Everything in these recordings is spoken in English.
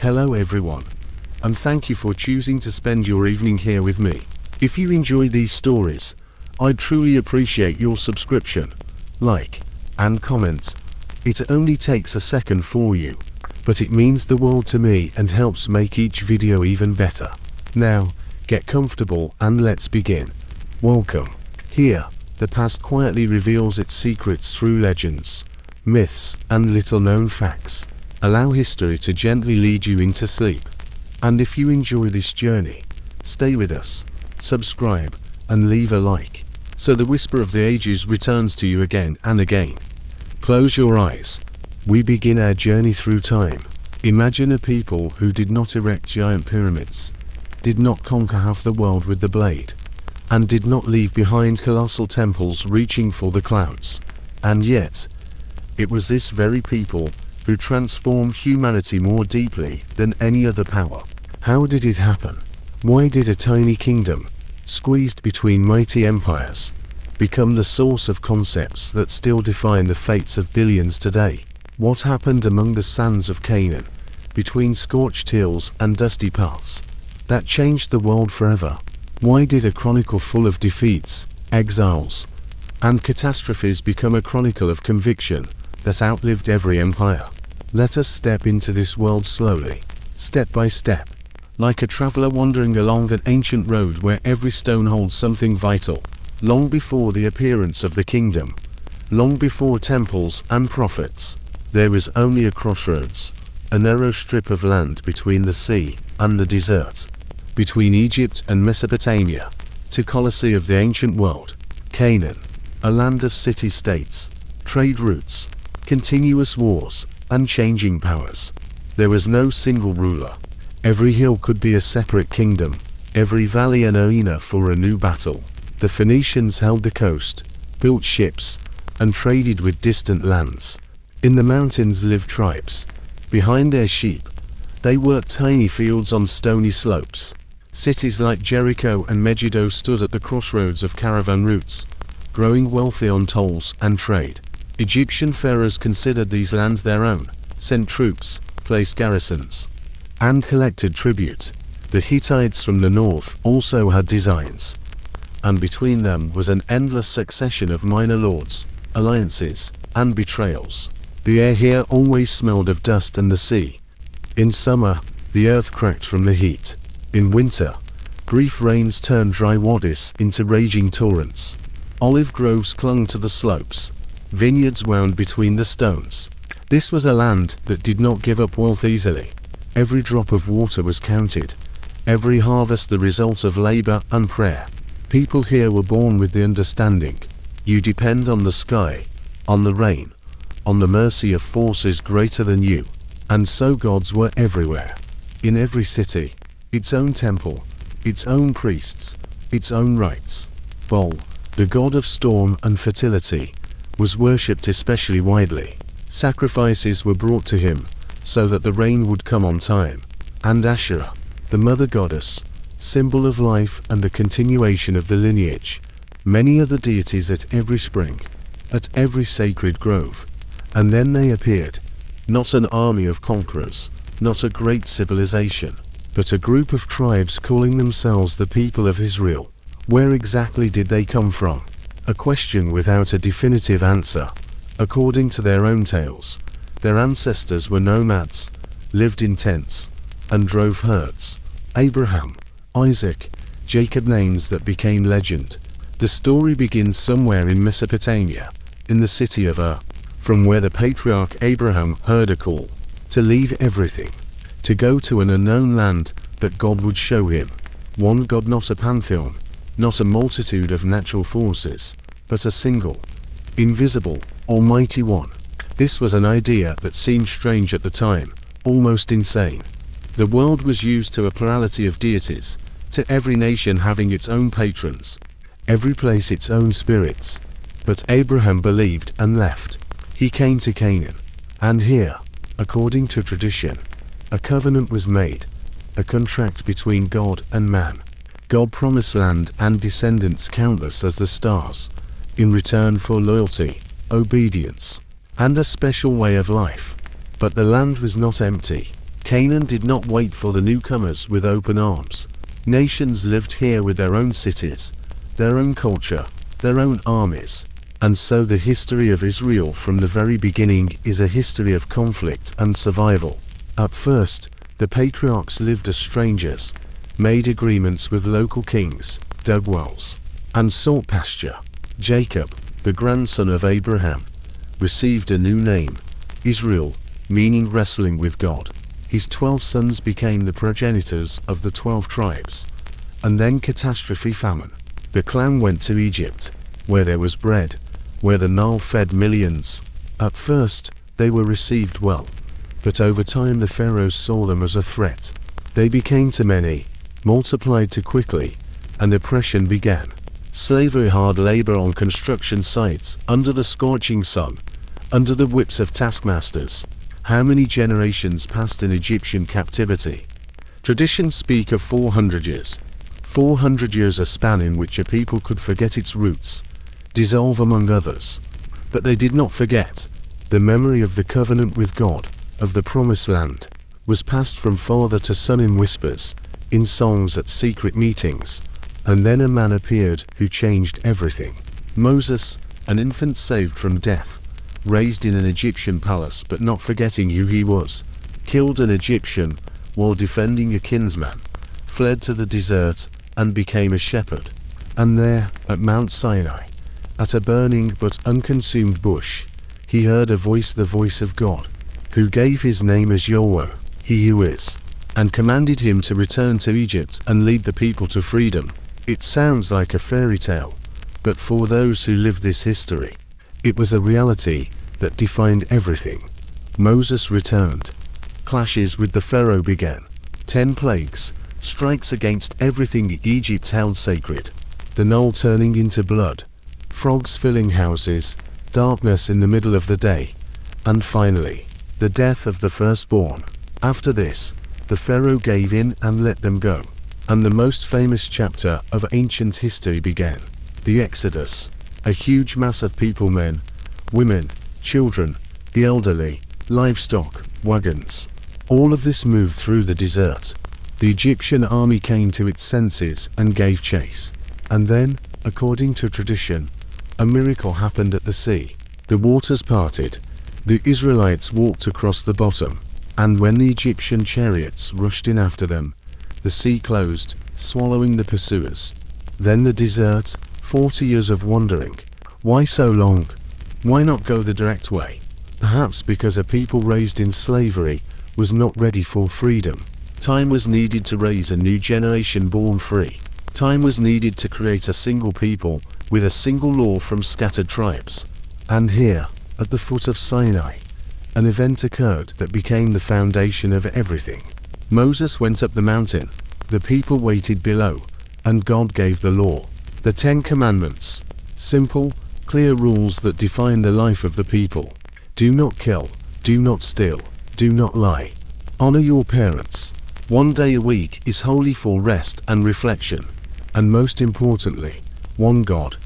Hello everyone, and thank you for choosing to spend your evening here with me. If you enjoy these stories, I'd truly appreciate your subscription, like, and comment. It only takes a second for you, but it means the world to me and helps make each video even better. Now, get comfortable and let's begin. Welcome. Here, the past quietly reveals its secrets through legends, myths, and little-known facts. Allow history to gently lead you into sleep. And if you enjoy this journey, stay with us, subscribe, and leave a like, so the whisper of the ages returns to you again and again. Close your eyes. We begin our journey through time. Imagine a people who did not erect giant pyramids, did not conquer half the world with the blade, and did not leave behind colossal temples reaching for the clouds. And yet, it was this very people who transformed humanity more deeply than any other power. How did it happen? Why did a tiny kingdom, squeezed between mighty empires, become the source of concepts that still define the fates of billions today? What happened among the sands of Canaan, between scorched hills and dusty paths, that changed the world forever? Why did a chronicle full of defeats, exiles, and catastrophes become a chronicle of conviction that outlived every empire? Let us step into this world slowly, step by step, like a traveler wandering along an ancient road where every stone holds something vital. Long before the appearance of the kingdom, long before temples and prophets, there was only a crossroads, a narrow strip of land between the sea and the desert, between Egypt and Mesopotamia, to Colossae of the ancient world, Canaan, a land of city-states, trade routes, continuous wars, and changing powers. There was no single ruler. Every hill could be a separate kingdom, every valley an arena for a new battle. The Phoenicians held the coast, built ships, and traded with distant lands. In the mountains lived tribes. Behind their sheep, they worked tiny fields on stony slopes. Cities like Jericho and Megiddo stood at the crossroads of caravan routes, growing wealthy on tolls and trade. Egyptian pharaohs considered these lands their own, sent troops, placed garrisons, and collected tribute. The Hittites from the north also had designs, and between them was an endless succession of minor lords, alliances, and betrayals. The air here always smelled of dust and the sea. In summer, the earth cracked from the heat. In winter, brief rains turned dry wadis into raging torrents. Olive groves clung to the slopes. Vineyards wound between the stones. This was a land that did not give up wealth easily. Every drop of water was counted, every harvest the result of labor and prayer. People here were born with the understanding: you depend on the sky, on the rain, on the mercy of forces greater than you. And so gods were everywhere. In every city, its own temple, its own priests, its own rites. Baal, the god of storm and fertility, was worshipped especially widely. Sacrifices were brought to him, so that the rain would come on time. And Asherah, the mother goddess, symbol of life and the continuation of the lineage. Many other deities at every spring, at every sacred grove. And then they appeared, not an army of conquerors, not a great civilization, but a group of tribes calling themselves the people of Israel. Where exactly did they come from? A question without a definitive answer. According to their own tales, their ancestors were nomads, lived in tents, and drove herds. Abraham, Isaac, Jacob, names that became legend. The story begins somewhere in Mesopotamia, in the city of Ur, from where the patriarch Abraham heard a call to leave everything, to go to an unknown land that God would show him. One God, not a pantheon, not a multitude of natural forces, but a single, invisible, almighty one. This was an idea that seemed strange at the time, almost insane. The world was used to a plurality of deities, to every nation having its own patrons, every place its own spirits. But Abraham believed and left. He came to Canaan, and here, according to tradition, a covenant was made, a contract between God and man. God promised land and descendants countless as the stars, in return for loyalty, obedience, and a special way of life. But the land was not empty. Canaan did not wait for the newcomers with open arms. Nations lived here with their own cities, their own culture, their own armies. And so the history of Israel from the very beginning is a history of conflict and survival. At first, the patriarchs lived as strangers, made agreements with local kings, dug wells, and sought pasture. Jacob, the grandson of Abraham, received a new name, Israel, meaning wrestling with God. His 12 sons became the progenitors of the 12 tribes. And then catastrophe, famine. The clan went to Egypt, where there was bread, where the Nile fed millions. At first, they were received well, but over time the pharaohs saw them as a threat. They became too many, multiplied too quickly, and oppression began. Slavery, hard labor on construction sites, under the scorching sun, under the whips of taskmasters. How many generations passed in Egyptian captivity? Traditions speak of 400 years. 400 years, a span in which a people could forget its roots, dissolve among others. But they did not forget. The memory of the covenant with God, of the promised land, was passed from father to son in whispers, in songs at secret meetings. And then a man appeared who changed everything. Moses, an infant saved from death, raised in an Egyptian palace but not forgetting who he was, killed an Egyptian while defending a kinsman, fled to the desert and became a shepherd. And there, at Mount Sinai, at a burning but unconsumed bush, he heard a voice, the voice of God, who gave his name as Yahweh, he who is, and commanded him to return to Egypt and lead the people to freedom. It sounds like a fairy tale, but for those who lived this history, it was a reality that defined everything. Moses returned. Clashes with the Pharaoh began. 10 plagues, strikes against everything Egypt held sacred. The Nile turning into blood, frogs filling houses, darkness in the middle of the day, and finally, the death of the firstborn. After this, the Pharaoh gave in and let them go. And the most famous chapter of ancient history began. The Exodus. A huge mass of people, men, women, children, the elderly, livestock, wagons. All of this moved through the desert. The Egyptian army came to its senses and gave chase. And then, according to tradition, a miracle happened at the sea. The waters parted. The Israelites walked across the bottom. And when the Egyptian chariots rushed in after them, the sea closed, swallowing the pursuers. Then the desert, 40 years of wandering. Why so long? Why not go the direct way? Perhaps because a people raised in slavery was not ready for freedom. Time was needed to raise a new generation born free. Time was needed to create a single people with a single law from scattered tribes. And here, at the foot of Sinai, an event occurred that became the foundation of everything. Moses went up the mountain, the people waited below, and God gave the law. The 10 Commandments. Simple, clear rules that define the life of the people. Do not kill, do not steal, do not lie. Honor your parents. 1 day a week is holy for rest and reflection. And most importantly, one God.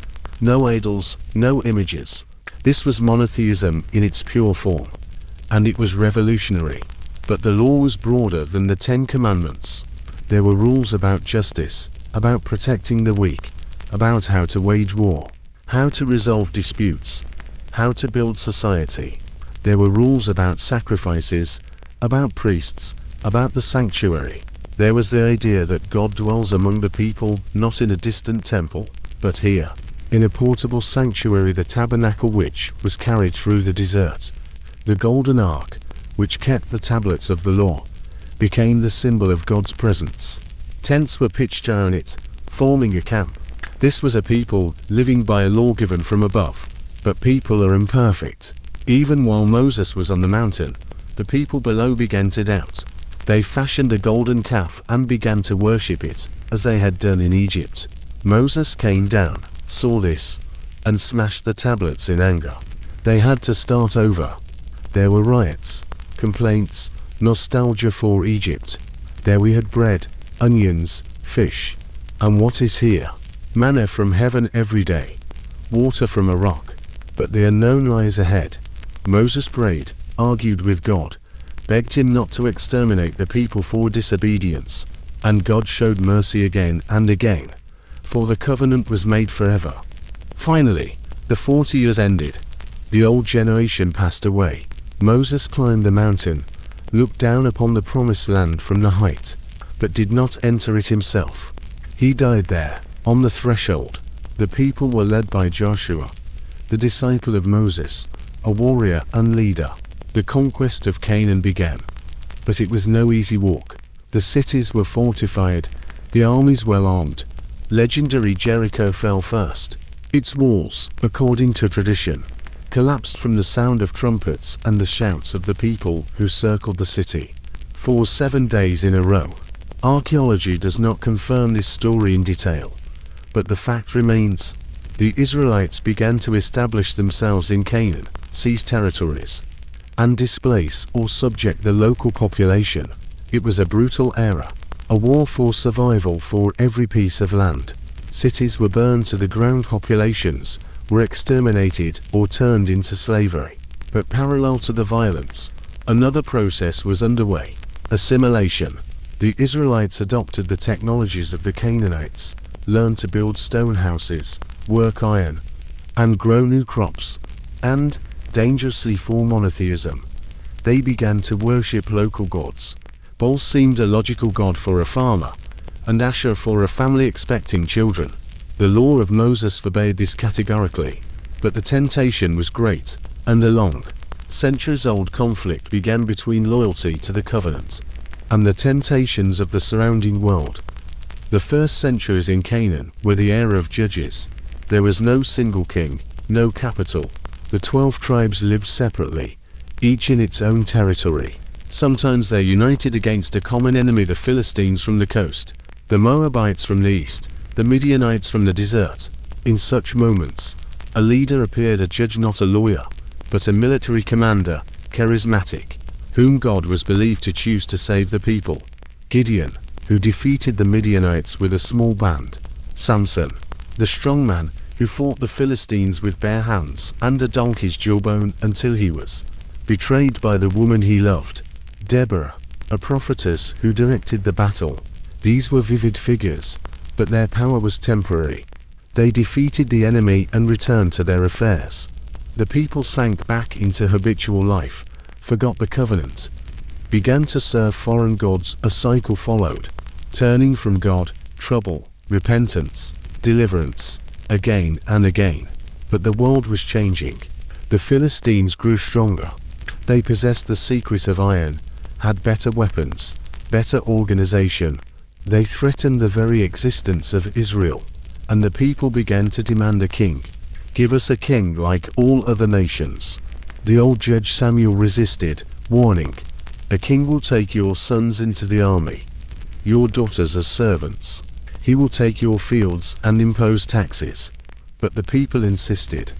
No idols, no images. This was monotheism in its pure form. And it was revolutionary. But the law was broader than the 10 Commandments. There were rules about justice, about protecting the weak, about how to wage war, how to resolve disputes, how to build society. There were rules about sacrifices, about priests, about the sanctuary. There was the idea that God dwells among the people, not in a distant temple, but here, in a portable sanctuary, the tabernacle, which was carried through the desert. The golden ark, which kept the tablets of the law, became the symbol of God's presence. Tents were pitched around it, forming a camp. This was a people living by a law given from above. But people are imperfect. Even while Moses was on the mountain, the people below began to doubt. They fashioned a golden calf and began to worship it, as they had done in Egypt. Moses came down, saw this, and smashed the tablets in anger. They had to start over. There were riots, complaints, nostalgia for Egypt. There we had bread, onions, fish. And what is here? Manna from heaven every day, water from a rock. But the unknown lies ahead. Moses prayed, argued with God, begged him not to exterminate the people for disobedience, and God showed mercy again and again, for the covenant was made forever. Finally, the 40 years ended. The old generation passed away. Moses climbed the mountain, looked down upon the promised land from the height, but did not enter it himself. He died there, on the threshold. The people were led by Joshua, the disciple of Moses, a warrior and leader. The conquest of Canaan began. But it was no easy walk. The cities were fortified, the armies well armed. Legendary Jericho fell first. Its walls, according to tradition, collapsed from the sound of trumpets and the shouts of the people who circled the city for 7 days in a row. Archaeology does not confirm this story in detail, but the fact remains. The Israelites began to establish themselves in Canaan, seize territories, and displace or subject the local population. It was a brutal era, a war for survival for every piece of land. Cities were burned to the ground, populations were exterminated or turned into slavery. But parallel to the violence, another process was underway: assimilation. The Israelites adopted the technologies of the Canaanites, learned to build stone houses, work iron, and grow new crops, and, dangerously for monotheism, they began to worship local gods. Baal seemed a logical god for a farmer, and Asher for a family expecting children. The law of Moses forbade this categorically, but the temptation was great, and a long, centuries-old conflict began between loyalty to the covenant and the temptations of the surrounding world. The first centuries in Canaan were the era of judges. There was no single king, no capital. The 12 tribes lived separately, each in its own territory. Sometimes they united against a common enemy: the Philistines from the coast, the Moabites from the east, the Midianites from the desert. In such moments, a leader appeared, a judge, not a lawyer, but a military commander, charismatic, whom God was believed to choose to save the people. Gideon, who defeated the Midianites with a small band. Samson, the strong man, who fought the Philistines with bare hands and a donkey's jawbone until he was betrayed by the woman he loved. Deborah, a prophetess who directed the battle. These were vivid figures, but their power was temporary. They defeated the enemy and returned to their affairs. The people sank back into habitual life, forgot the covenant, began to serve foreign gods. A cycle followed: turning from God, trouble, repentance, deliverance, again and again. But the world was changing. The Philistines grew stronger. They possessed the secret of iron, had better weapons, better organization. They threatened the very existence of Israel, and the people began to demand a king. Give us a king like all other nations. The old judge Samuel resisted, warning, a king will take your sons into the army, your daughters as servants. He will take your fields and impose taxes. But the people insisted.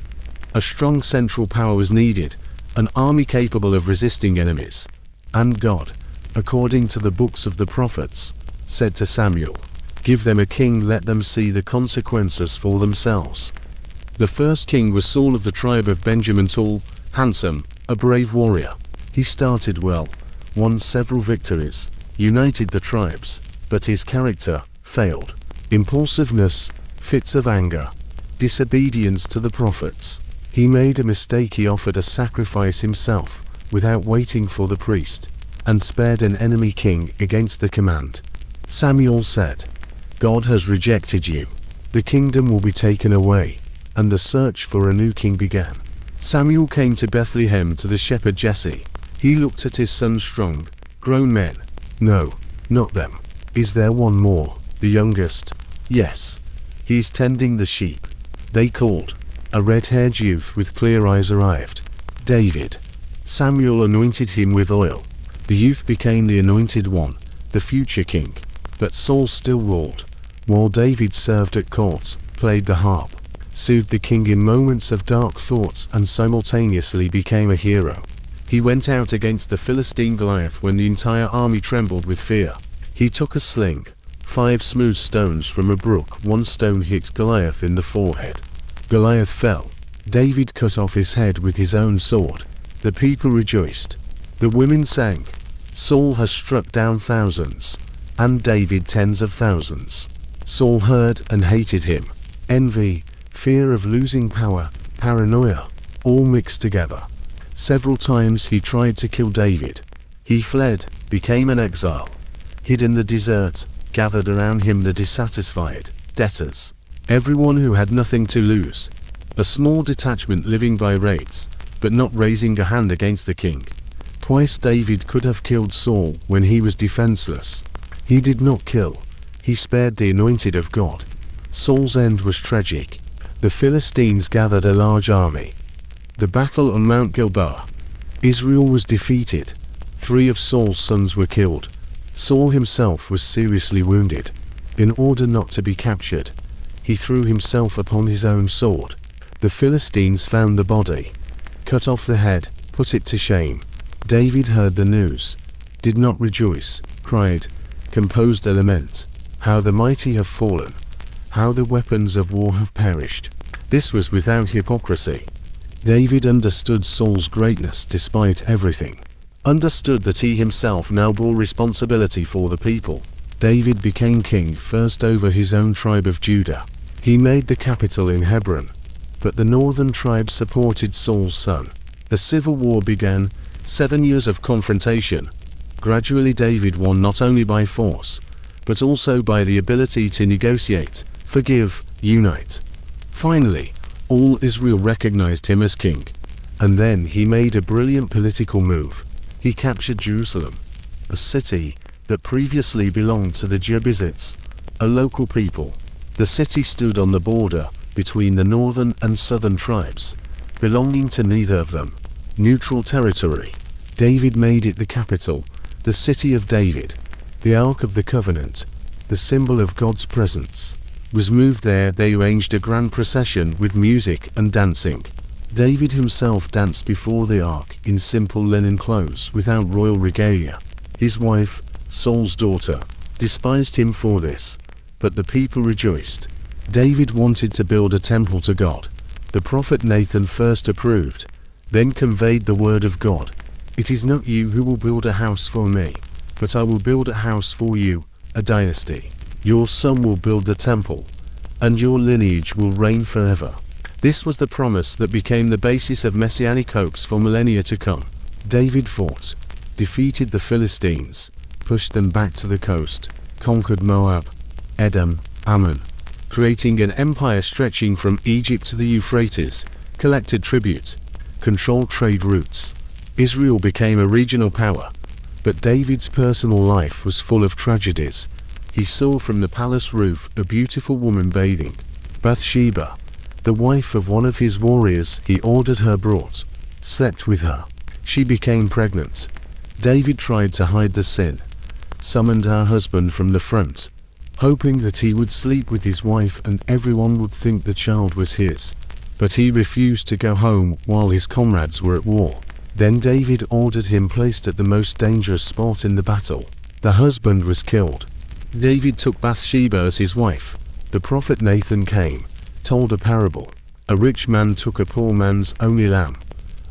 A strong central power was needed, an army capable of resisting enemies. And God, according to the books of the prophets, said to Samuel, give them a king, let them see the consequences for themselves. The first king was Saul of the tribe of Benjamin, tall, handsome, a brave warrior. He started well, won several victories, united the tribes, but his character failed. Impulsiveness, fits of anger, disobedience to the prophets. He made a mistake: he offered a sacrifice himself, without waiting for the priest, and spared an enemy king against the command. Samuel said, God has rejected you. The kingdom will be taken away. And the search for a new king began. Samuel came to Bethlehem to the shepherd Jesse. He looked at his sons, strong, grown men. No, not them. Is there one more? The youngest? Yes. He's tending the sheep. They called. A red-haired youth with clear eyes arrived. David. Samuel anointed him with oil. The youth became the anointed one, the future king. But Saul still ruled, while David served at court, played the harp, soothed the king in moments of dark thoughts, and simultaneously became a hero. He went out against the Philistine Goliath when the entire army trembled with fear. He took a sling, 5 smooth stones from a brook. One stone hit Goliath in the forehead. Goliath fell. David cut off his head with his own sword. The people rejoiced. The women sang, "Saul has struck down thousands, and David tens of thousands." Saul heard and hated him. Envy, fear of losing power, paranoia, all mixed together. Several times he tried to kill David. He fled, became an exile, hid in the desert, gathered around him the dissatisfied, debtors, everyone who had nothing to lose. A small detachment living by rates, but not raising a hand against the king. Twice David could have killed Saul when he was defenseless. He did not kill. He spared the anointed of God. Saul's end was tragic. The Philistines gathered a large army. The battle on Mount Gilboa. Israel was defeated. 3 of Saul's sons were killed. Saul himself was seriously wounded. In order not to be captured, he threw himself upon his own sword. The Philistines found the body, cut off the head, put it to shame. David heard the news, did not rejoice, cried, composed a lament, "How the mighty have fallen, how the weapons of war have perished." This was without hypocrisy. David understood Saul's greatness despite everything. Understood that he himself now bore responsibility for the people. David became king first over his own tribe of Judah. He made the capital in Hebron, but the northern tribes supported Saul's son. A civil war began, 7 years of confrontation. Gradually David won not only by force, but also by the ability to negotiate, forgive, unite. Finally, all Israel recognized him as king. And then he made a brilliant political move. He captured Jerusalem, a city that previously belonged to the Jebusites, a local people. The city stood on the border between the northern and southern tribes, belonging to neither of them. Neutral territory. David made it the capital, the city of David. The Ark of the Covenant, the symbol of God's presence, was moved there. They arranged a grand procession with music and dancing. David himself danced before the ark in simple linen clothes without royal regalia. His wife, Saul's daughter, despised him for this, but the people rejoiced. David wanted to build a temple to God. The prophet Nathan first approved, then conveyed the word of God. "It is not you who will build a house for me, but I will build a house for you, a dynasty. Your son will build the temple, and your lineage will reign forever." This was the promise that became the basis of messianic hopes for millennia to come. David fought, defeated the Philistines, pushed them back to the coast, conquered Moab, Edom, Ammon, creating an empire stretching from Egypt to the Euphrates, collected tribute, controlled trade routes. Israel became a regional power. But David's personal life was full of tragedies. He saw from the palace roof a beautiful woman bathing, Bathsheba, the wife of one of his warriors. He ordered her brought, slept with her. She became pregnant. David tried to hide the sin, summoned her husband from the front, hoping that he would sleep with his wife and everyone would think the child was his. But he refused to go home while his comrades were at war. Then David ordered him placed at the most dangerous spot in the battle. The husband was killed. David took Bathsheba as his wife. The prophet Nathan came, told a parable. A rich man took a poor man's only lamb.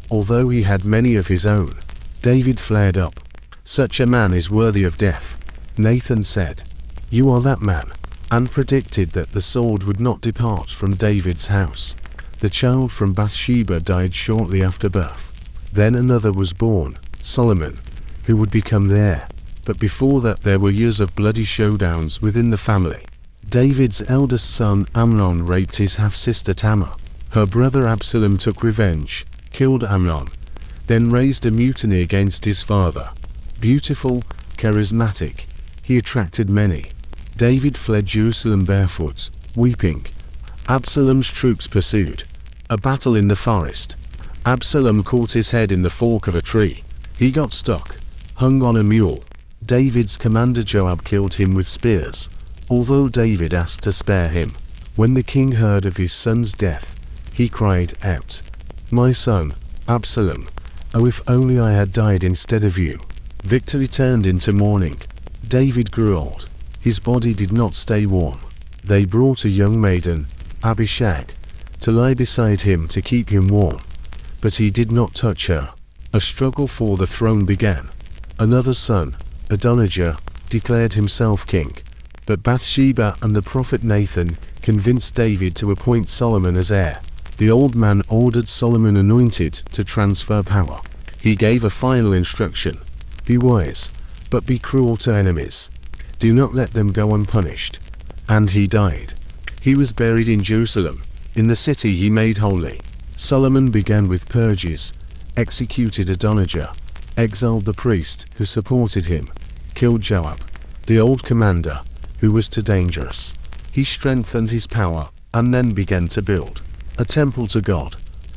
Although he had many of his own, David flared up. "Such a man is worthy of death." Nathan said, "You are that man," and predicted that the sword would not depart from David's house. The child from Bathsheba died shortly after birth. Then another was born, Solomon, who would become heir. But before that there were years of bloody showdowns within the family. David's eldest son Amnon raped his half-sister Tamar. Her brother Absalom took revenge, killed Amnon, then raised a mutiny against his father. Beautiful, charismatic, he attracted many. David fled Jerusalem barefoot, weeping. Absalom's troops pursued. A battle in the forest. Absalom caught his head in the fork of a tree. He got stuck, hung on a mule. David's commander Joab killed him with spears, although David asked to spare him. When the king heard of his son's death, he cried out, "My son, Absalom, oh if only I had died instead of you." Victory turned into mourning. David grew old. His body did not stay warm. They brought a young maiden, Abishag, to lie beside him to keep him warm. But he did not touch her. A struggle for the throne began. Another son, Adonijah, declared himself king, but Bathsheba and the prophet Nathan convinced David to appoint Solomon as heir. The old man ordered Solomon anointed to transfer power. He gave a final instruction: be wise, but be cruel to enemies. Do not let them go unpunished. And he died. He was buried in Jerusalem, in the city he made holy. Solomon began with purges, executed Adonijah, exiled the priest who supported him, killed Joab, the old commander, who was too dangerous. He strengthened his power, and then began to build a temple to God.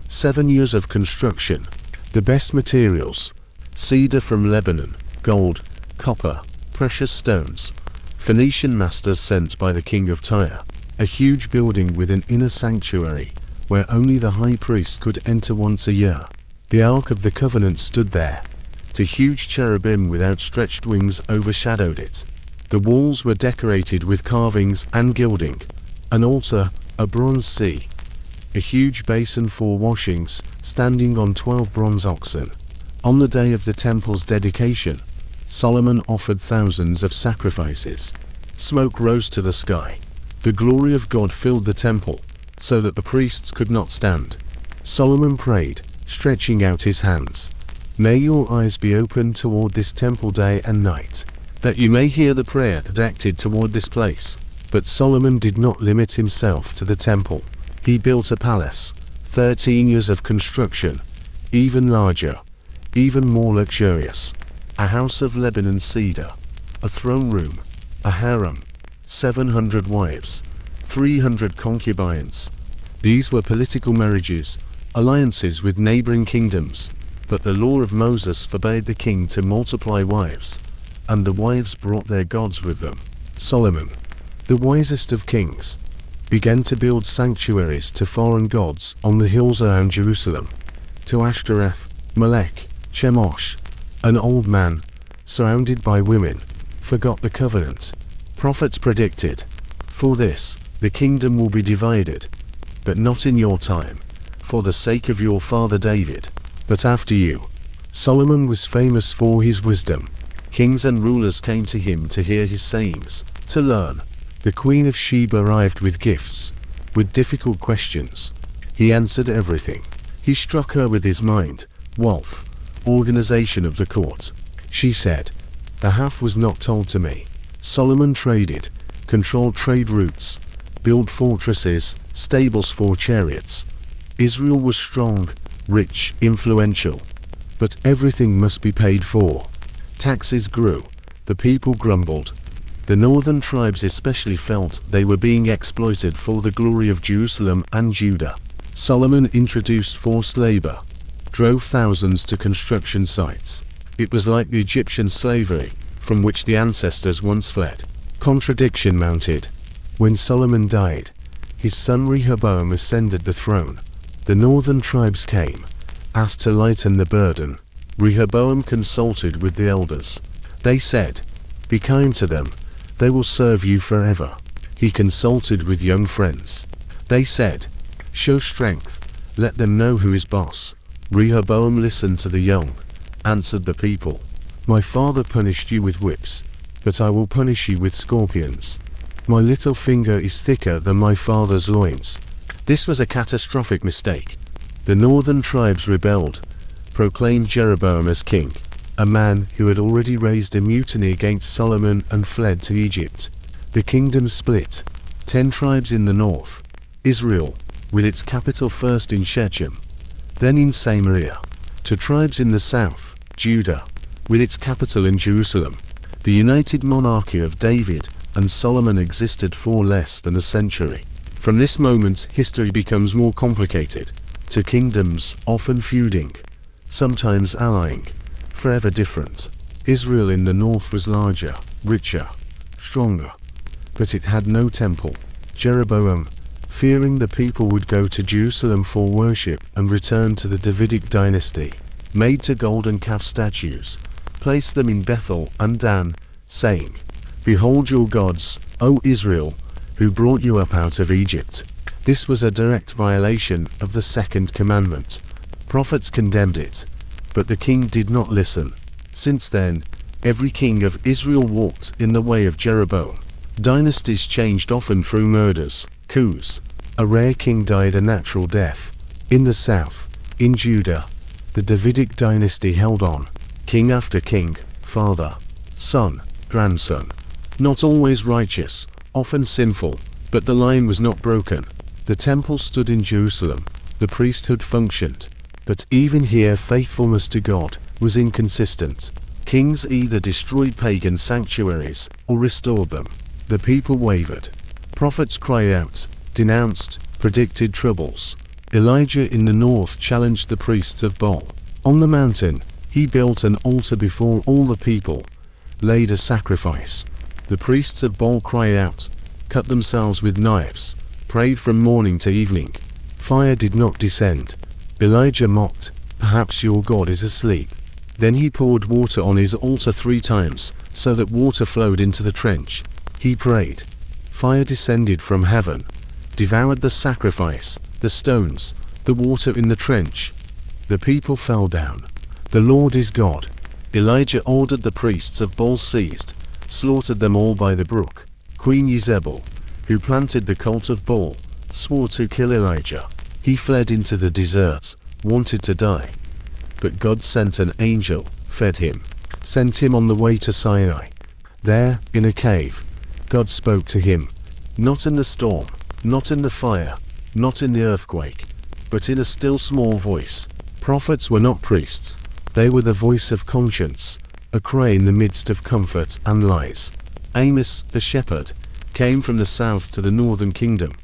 7 years of construction. The best materials: cedar from Lebanon, gold, copper, precious stones, Phoenician masters sent by the king of Tyre. A huge building with an inner sanctuary, where only the high priest could enter once a year. The Ark of the Covenant stood there. Two huge cherubim with outstretched wings overshadowed it. The walls were decorated with carvings and gilding. An altar, a bronze sea, a huge basin for washings, standing on 12 bronze oxen. On the day of the temple's dedication, Solomon offered thousands of sacrifices. Smoke rose to the sky. The glory of God filled the temple, so that the priests could not stand. Solomon prayed, stretching out his hands. May your eyes be open toward this temple day and night, that you may hear the prayer directed toward this place. But Solomon did not limit himself to the temple. He built a palace, 13 years of construction, even larger, even more luxurious. A house of Lebanon cedar, a throne room, a harem, 700 wives, 300 concubines. These were political marriages, alliances with neighboring kingdoms, but the law of Moses forbade the king to multiply wives, and the wives brought their gods with them. Solomon, the wisest of kings, began to build sanctuaries to foreign gods on the hills around Jerusalem, to Ashtoreth, Molech, Chemosh. An old man, surrounded by women, forgot the covenant. Prophets predicted, for this, the kingdom will be divided, but not in your time, for the sake of your father David, but after you. Solomon was famous for his wisdom. Kings and rulers came to him to hear his sayings, to learn. The Queen of Sheba arrived with gifts, with difficult questions. He answered everything. He struck her with his mind, wealth, organization of the court. She said, the half was not told to me. Solomon traded, controlled trade routes, built fortresses, stables for chariots. Israel was strong, rich, influential. But everything must be paid for. Taxes grew. The people grumbled. The northern tribes especially felt they were being exploited for the glory of Jerusalem and Judah. Solomon introduced forced labor, drove thousands to construction sites. It was like the Egyptian slavery, from which the ancestors once fled. Contradiction mounted. When Solomon died, his son Rehoboam ascended the throne. The northern tribes came, asked to lighten the burden. Rehoboam consulted with the elders. They said, be kind to them, they will serve you forever. He consulted with young friends. They said, show strength, let them know who is boss. Rehoboam listened to the young, answered the people. My father punished you with whips, but I will punish you with scorpions. My little finger is thicker than my father's loins. This was a catastrophic mistake. The northern tribes rebelled, proclaimed Jeroboam as king, a man who had already raised a mutiny against Solomon and fled to Egypt. The kingdom split. 10 tribes in the north, Israel, with its capital first in Shechem, then in Samaria. 2 tribes in the south, Judah, with its capital in Jerusalem. The united monarchy of David and Solomon existed for less than a century. From this moment, history becomes more complicated. 2 kingdoms, often feuding, sometimes allying, forever different. Israel in the north was larger, richer, stronger, but it had no temple. Jeroboam, fearing the people would go to Jerusalem for worship and return to the Davidic dynasty, made 2 golden calf statues, placed them in Bethel and Dan, saying, behold your gods, O Israel, who brought you up out of Egypt. This was a direct violation of the second commandment. Prophets condemned it. but the king did not listen. Since then, every king of Israel walked in the way of Jeroboam. Dynasties changed often through murders, coups. A rare king died a natural death. In the south, in Judah, the Davidic dynasty held on. King after king, father, son, grandson. Not always righteous, often sinful, but the line was not broken. The temple stood in Jerusalem. The priesthood functioned. But even here faithfulness to God was inconsistent. Kings either destroyed pagan sanctuaries or restored them. The people wavered. Prophets cried out, denounced, predicted troubles. Elijah in the north challenged the priests of Baal. On the mountain, he built an altar before all the people, laid a sacrifice. The priests of Baal cried out, cut themselves with knives, prayed from morning to evening. Fire did not descend. Elijah mocked, perhaps your God is asleep. Then he poured water on his altar 3 times, so that water flowed into the trench. He prayed. Fire descended from heaven, devoured the sacrifice, the stones, the water in the trench. The people fell down. The Lord is God. Elijah ordered the priests of Baal seized, slaughtered them all by the brook. Queen Jezebel, who planted the cult of Baal, swore to kill Elijah. He fled into the desert, wanted to die. But God sent an angel, fed him, sent him on the way to Sinai. There, in a cave, God spoke to him, not in the storm, not in the fire, not in the earthquake, but in a still small voice. Prophets were not priests. They were the voice of conscience, a cry in the midst of comfort and lies. Amos, the shepherd, came from the south to the northern kingdom,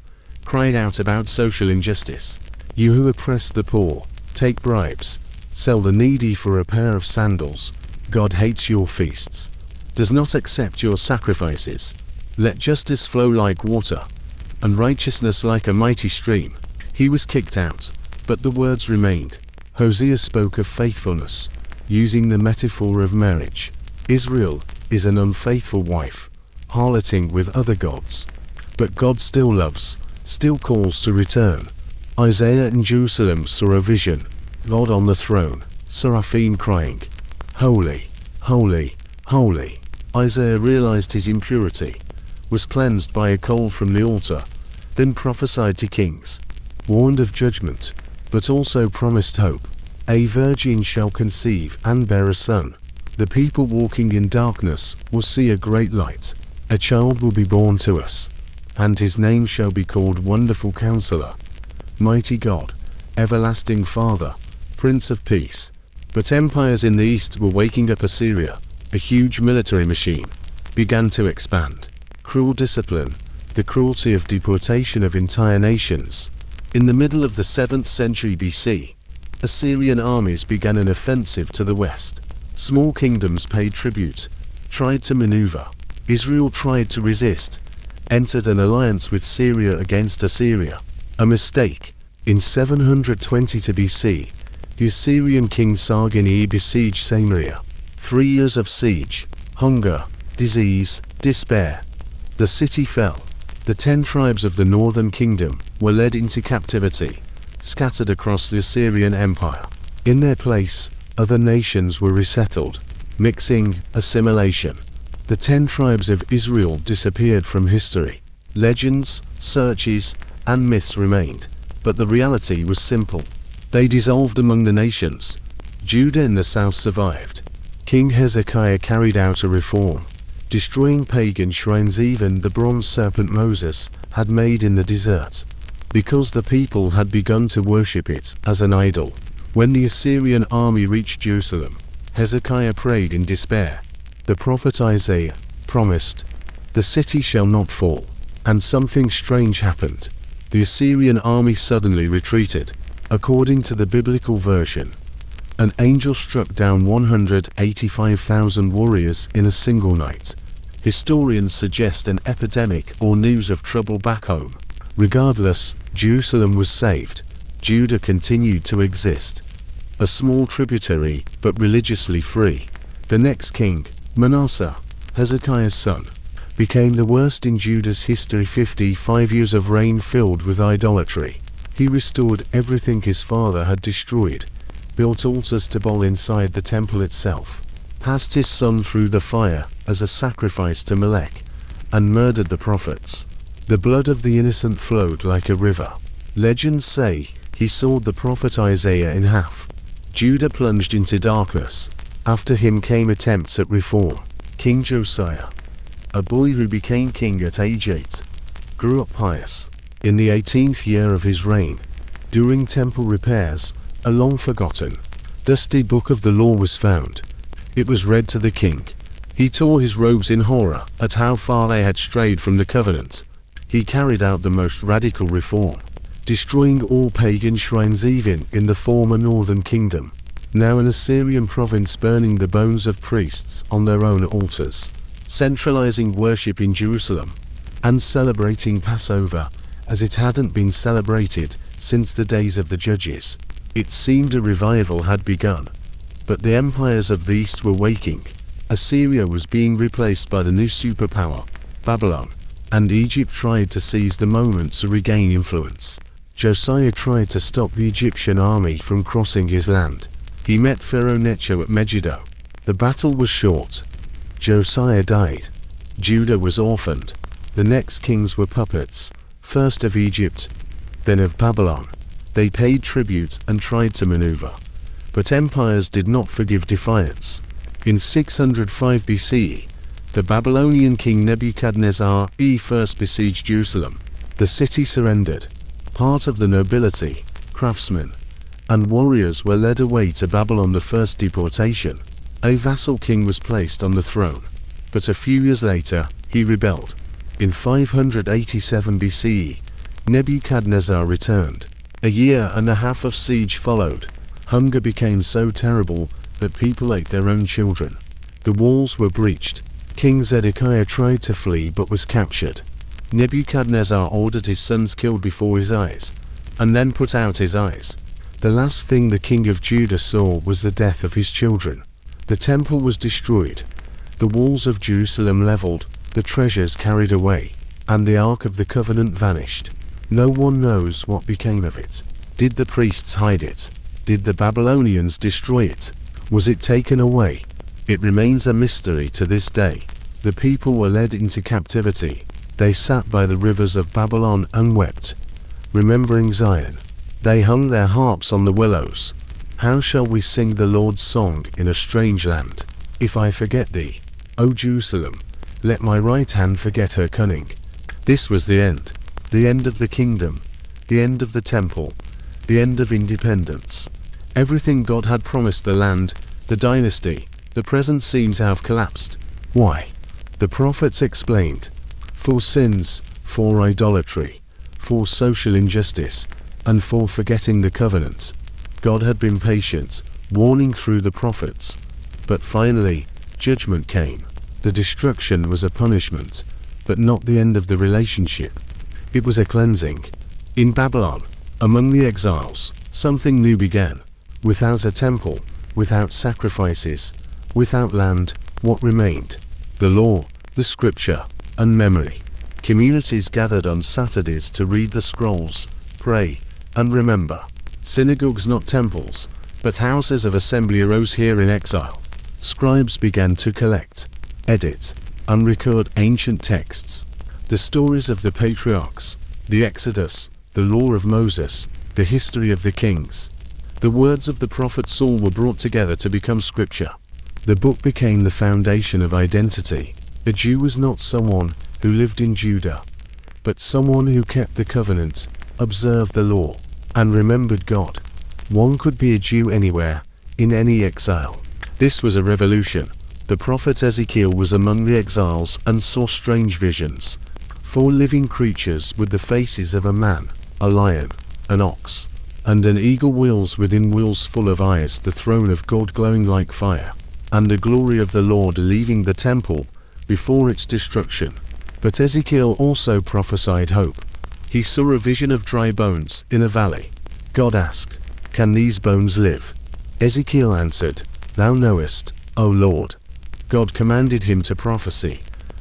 cried out about social injustice. You who oppress the poor, take bribes, sell the needy for a pair of sandals. God hates your feasts, does not accept your sacrifices. Let justice flow like water, and righteousness like a mighty stream. He was kicked out, but the words remained. Hosea spoke of faithfulness, using the metaphor of marriage. Israel is an unfaithful wife, harloting with other gods. But God still loves, still calls to return. Isaiah in Jerusalem saw a vision, God on the throne, seraphim crying, Holy, holy, holy. Isaiah realized his impurity, was cleansed by a coal from the altar, then prophesied to kings, warned of judgment, but also promised hope. A virgin shall conceive and bear a son. The people walking in darkness will see a great light. A child will be born to us, and his name shall be called Wonderful Counselor, Mighty God, Everlasting Father, Prince of Peace. But empires in the east were waking up. Assyria, a huge military machine, began to expand. Cruel discipline, the cruelty of deportation of entire nations. In the middle of the 7th century BC, Assyrian armies began an offensive to the west. Small kingdoms paid tribute, tried to maneuver. Israel tried to resist, entered an alliance with Syria against Assyria. A mistake. In 722 BC, the Assyrian king Sargon besieged Samaria. 3 years of siege, hunger, disease, despair. The city fell. The 10 tribes of the northern kingdom were led into captivity, scattered across the Assyrian Empire. In their place, other nations were resettled, mixing, assimilation. The 10 tribes of Israel disappeared from history. Legends, searches, and myths remained, but the reality was simple. They dissolved among the nations. Judah in the south survived. King Hezekiah carried out a reform, destroying pagan shrines, even the bronze serpent Moses had made in the desert, because the people had begun to worship it as an idol. When the Assyrian army reached Jerusalem, Hezekiah prayed in despair. The prophet Isaiah promised, "The city shall not fall." And something strange happened. The Assyrian army suddenly retreated. According to the biblical version, an angel struck down 185,000 warriors in a single night. Historians suggest an epidemic or news of trouble back home. Regardless, Jerusalem was saved. Judah continued to exist, a small tributary but religiously free. The next king, Manasseh, Hezekiah's son, became the worst in Judah's history. 55 years of reign filled with idolatry. He restored everything his father had destroyed, built altars to Baal inside the temple itself, passed his son through the fire as a sacrifice to Molech, and murdered the prophets. The blood of the innocent flowed like a river. Legends say he sawed the prophet Isaiah in half. Judah plunged into darkness. After him came attempts at reform. King Josiah, a boy who became king at age 8, grew up pious. In the 18th year of his reign, during temple repairs, a long-forgotten, dusty book of the law was found. It was read to the king. He tore his robes in horror at how far they had strayed from the covenant. He carried out the most radical reform, destroying all pagan shrines even in the former northern kingdom, now an Assyrian province, burning the bones of priests on their own altars, centralizing worship in Jerusalem, and celebrating Passover as it hadn't been celebrated since the days of the judges. It seemed a revival had begun, but the empires of the east were waking. Assyria was being replaced by the new superpower, Babylon, and Egypt tried to seize the moment to regain influence. Josiah tried to stop the Egyptian army from crossing his land. He met Pharaoh Necho at Megiddo. The battle was short. Josiah died. Judah was orphaned. The next kings were puppets, first of Egypt, then of Babylon. They paid tribute and tried to maneuver, but empires did not forgive defiance. In 605 BCE, the Babylonian king Nebuchadnezzar first besieged Jerusalem. The city surrendered. Part of the nobility, craftsmen, and warriors were led away to Babylon. The first deportation. A vassal king was placed on the throne, but a few years later, he rebelled. In 587 BCE, Nebuchadnezzar returned. A year and a half of siege followed. Hunger became so terrible that people ate their own children. The walls were breached. King Zedekiah tried to flee but was captured. Nebuchadnezzar ordered his sons killed before his eyes, and then put out his eyes. The last thing the king of Judah saw was the death of his children. The temple was destroyed, the walls of Jerusalem leveled, the treasures carried away, and the Ark of the Covenant vanished. No one knows what became of it. Did the priests hide it? Did the Babylonians destroy it? Was it taken away? It remains a mystery to this day. The people were led into captivity. They sat by the rivers of Babylon and wept, remembering Zion. They hung their harps on the willows. How shall we sing the Lord's song in a strange land? If I forget thee, O Jerusalem, let my right hand forget her cunning. This was the end of the kingdom, the end of the temple, the end of independence. Everything God had promised the land, the dynasty, the present seemed to have collapsed. Why? The prophets explained. For sins, for idolatry, for social injustice, and for forgetting the covenant. God had been patient, warning through the prophets. But finally, judgment came. The destruction was a punishment, but not the end of the relationship. It was a cleansing. In Babylon, among the exiles, something new began. Without a temple, without sacrifices, without land, what remained? The law, the scripture, and memory. Communities gathered on Saturdays to read the scrolls, pray, and remember. Synagogues, not temples, but houses of assembly, arose here in exile. Scribes began to collect, edit, and record ancient texts. The stories of the patriarchs, the Exodus, the law of Moses, the history of the kings. The words of the prophet Saul were brought together to become scripture. The book became the foundation of identity. A Jew was not someone who lived in Judah, but someone who kept the covenant, observed the law, and remembered God. One could be a Jew anywhere, in any exile. This was a revolution. The prophet Ezekiel was among the exiles and saw strange visions. 4 living creatures with the faces of a man, a lion, an ox, and an eagle, wheels within wheels full of eyes, the throne of God glowing like fire, and the glory of the Lord leaving the temple before its destruction. But Ezekiel also prophesied hope. He saw a vision of dry bones in a valley. God asked, "Can these bones live?" Ezekiel answered, "Thou knowest, O Lord." God commanded him to prophesy,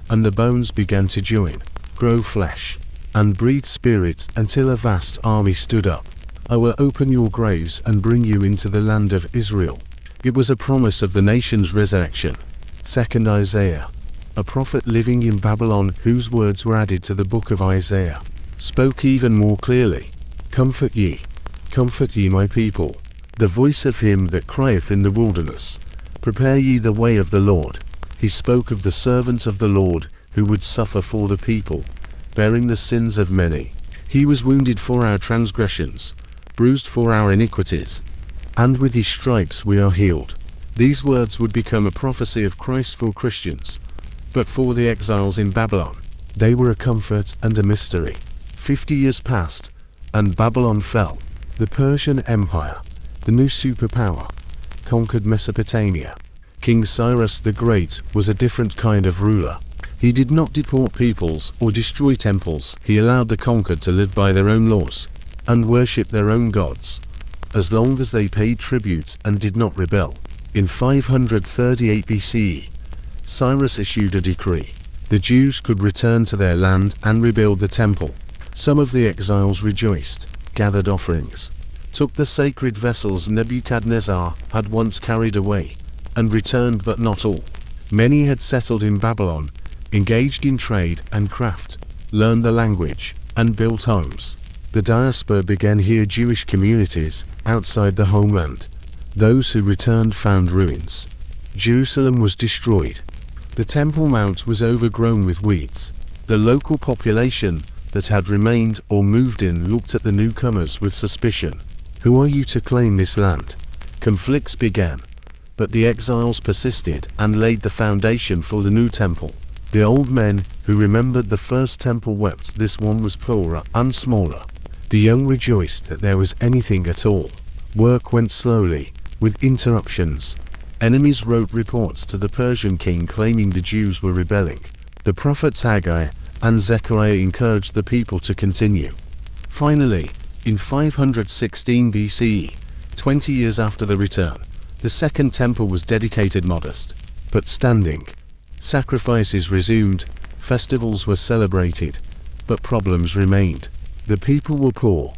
and the bones began to join, grow flesh, and breathe spirit until a vast army stood up. I will open your graves and bring you into the land of Israel. It was a promise of the nation's resurrection. 2nd Isaiah. A prophet living in Babylon, whose words were added to the book of Isaiah, spoke even more clearly. Comfort ye, my people. The voice of him that crieth in the wilderness, prepare ye the way of the Lord. He spoke of the servant of the Lord, who would suffer for the people, bearing the sins of many. He was wounded for our transgressions, bruised for our iniquities, and with his stripes we are healed. These words would become a prophecy of Christ for Christians, but for the exiles in Babylon, they were a comfort and a mystery. 50 years passed, and Babylon fell. The Persian Empire, the new superpower, conquered Mesopotamia. King Cyrus the Great was a different kind of ruler. He did not deport peoples or destroy temples. He allowed the conquered to live by their own laws and worship their own gods, as long as they paid tribute and did not rebel. In 538 BCE, Cyrus issued a decree. The Jews could return to their land and rebuild the temple. Some of the exiles rejoiced, gathered offerings, took the sacred vessels Nebuchadnezzar had once carried away, and returned, but not all. Many had settled in Babylon, engaged in trade and craft, learned the language, and built homes. The diaspora began here, Jewish communities outside the homeland. Those who returned found ruins. Jerusalem was destroyed. The Temple Mount was overgrown with weeds. The local population that had remained or moved in looked at the newcomers with suspicion. Who are you to claim this land? Conflicts began, but the exiles persisted and laid the foundation for the new temple. The old men who remembered the first temple wept. This one was poorer and smaller. The young rejoiced that there was anything at all. Work went slowly, with interruptions. Enemies wrote reports to the Persian king claiming the Jews were rebelling. The prophets Haggai and Zechariah encouraged the people to continue. Finally, in 516 BCE, 20 years after the return, the second temple was dedicated, modest but standing. Sacrifices resumed, festivals were celebrated, but problems remained. The people were poor,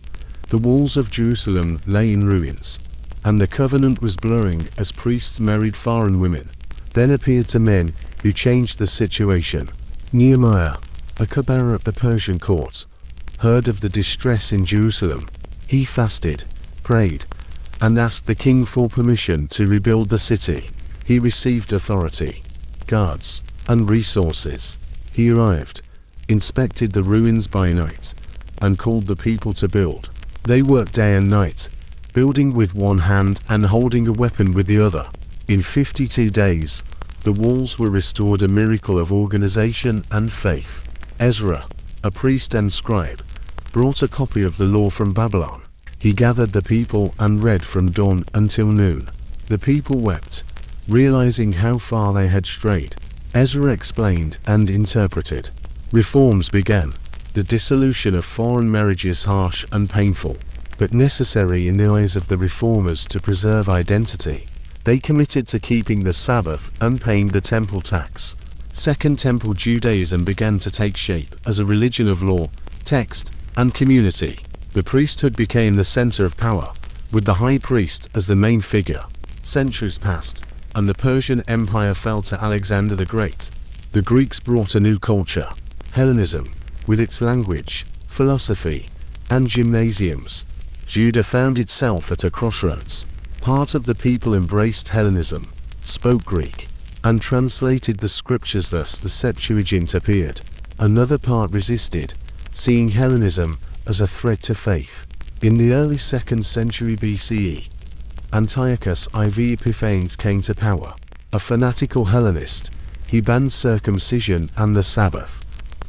the walls of Jerusalem lay in ruins, and the covenant was blurring as priests married foreign women. Then appeared two men who changed the situation. Nehemiah, a cupbearer at the Persian court, heard of the distress in Jerusalem. He fasted, prayed, and asked the king for permission to rebuild the city. He received authority, guards, and resources. He arrived, inspected the ruins by night, and called the people to build. They worked day and night, building with one hand and holding a weapon with the other. In 52 days, the walls were restored, a miracle of organization and faith. Ezra, a priest and scribe, brought a copy of the law from Babylon. He gathered the people and read from dawn until noon. The people wept, realizing how far they had strayed. Ezra explained and interpreted. Reforms began. The dissolution of foreign marriages, harsh and painful, but necessary in the eyes of the reformers to preserve identity. They committed to keeping the Sabbath and paying the temple tax. Second Temple Judaism began to take shape as a religion of law, text, and community. The priesthood became the center of power, with the high priest as the main figure. Centuries passed, and the Persian Empire fell to Alexander the Great. The Greeks brought a new culture, Hellenism, with its language, philosophy, and gymnasiums. Judah found itself at a crossroads. Part of the people embraced Hellenism, spoke Greek, and translated the scriptures, thus the Septuagint appeared. Another part resisted, seeing Hellenism as a threat to faith. In the early 2nd century BCE, Antiochus IV Epiphanes came to power. A fanatical Hellenist, he banned circumcision and the Sabbath,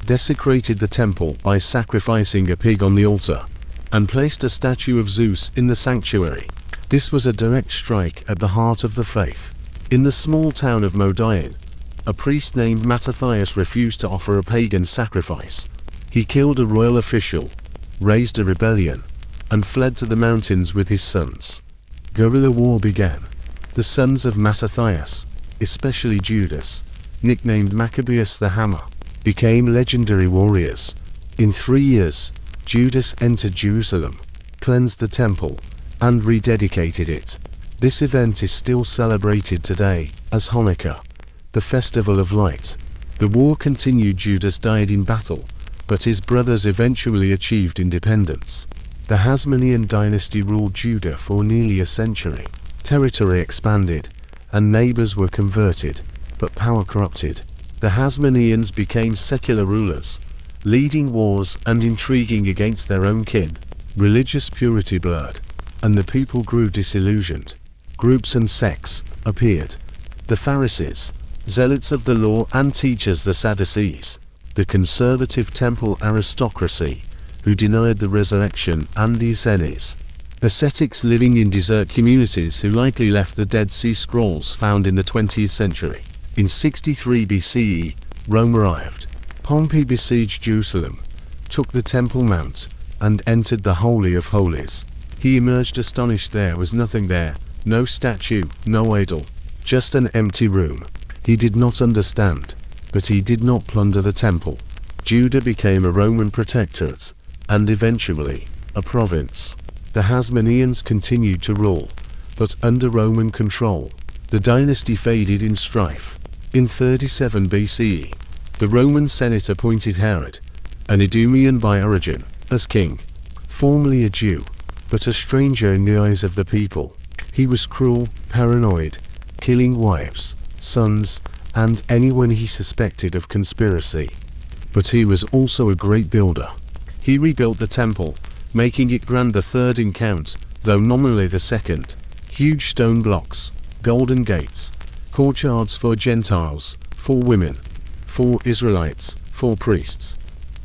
desecrated the temple by sacrificing a pig on the altar, and placed a statue of Zeus in the sanctuary. This was a direct strike at the heart of the faith. In the small town of Monotheism, a priest named Monotheism refused to offer a pagan sacrifice. He killed a royal official, raised a rebellion, and fled to the mountains with his sons. Guerrilla war began. The sons of Monotheism, especially Judas, nicknamed Maccabeus the Hammer, became legendary warriors. In 3 years, Judas entered Jerusalem, cleansed the temple, and rededicated it. This event is still celebrated today as Hanukkah, the festival of light. The war continued. Judas died in battle, but his brothers eventually achieved independence. The Hasmonean dynasty ruled Judah for nearly a century. Territory expanded, and neighbors were converted, but power corrupted. The Hasmoneans became secular rulers, leading wars and intriguing against their own kin. Religious purity blurred, and the people grew disillusioned. Groups and sects appeared. The Pharisees, zealots of the law and teachers, the Sadducees, the conservative temple aristocracy, who denied the resurrection, and the Essenes, ascetics living in desert communities who likely left the Dead Sea Scrolls found in the 20th century. In 63 BCE, Rome arrived. Pompey besieged Jerusalem, took the Temple Mount, and entered the Holy of Holies. He emerged astonished. There was nothing there, no statue, no idol, just an empty room. He did not understand, but he did not plunder the temple. Judah became a Roman protectorate, and eventually, a province. The Hasmoneans continued to rule, but under Roman control. The dynasty faded in strife. In 37 BCE, the Roman Senate appointed Herod, an Idumean by origin, as king. Formerly a Jew, but a stranger in the eyes of the people. He was cruel, paranoid, killing wives, sons, and anyone he suspected of conspiracy. But he was also a great builder. He rebuilt the temple, making it grand, the third in count, though nominally the second. Huge stone blocks, golden gates, courtyards for Gentiles, for women, for Israelites, for priests.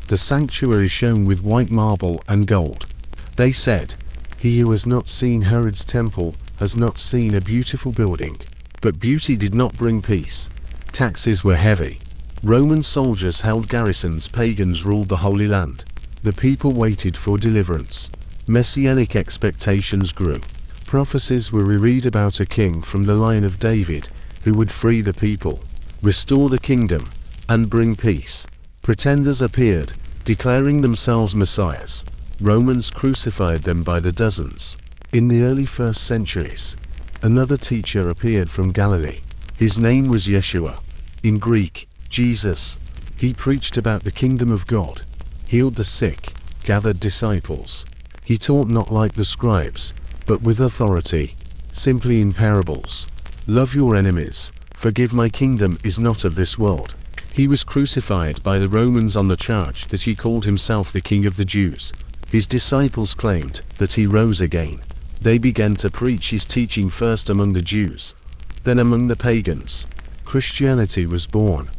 The sanctuary shone with white marble and gold. They said, "He who has not seen Herod's temple has not seen a beautiful building." But beauty did not bring peace. Taxes were heavy. Roman soldiers held garrisons. Pagans ruled the Holy Land. The people waited for deliverance. Messianic expectations grew. Prophecies were reread about a king from the line of David, who would free the people, restore the kingdom, and bring peace. Pretenders appeared, declaring themselves messiahs. Romans crucified them by the dozens. In the early first centuries, another teacher appeared from Galilee. His name was Yeshua, in Greek, Jesus. He preached about the kingdom of God, healed the sick, gathered disciples. He taught not like the scribes, but with authority, simply in parables. Love your enemies, forgive, my kingdom is not of this world. He was crucified by the Romans on the charge that he called himself the King of the Jews. His disciples claimed that he rose again. They began to preach his teaching first among the Jews, then among the pagans. Christianity was born,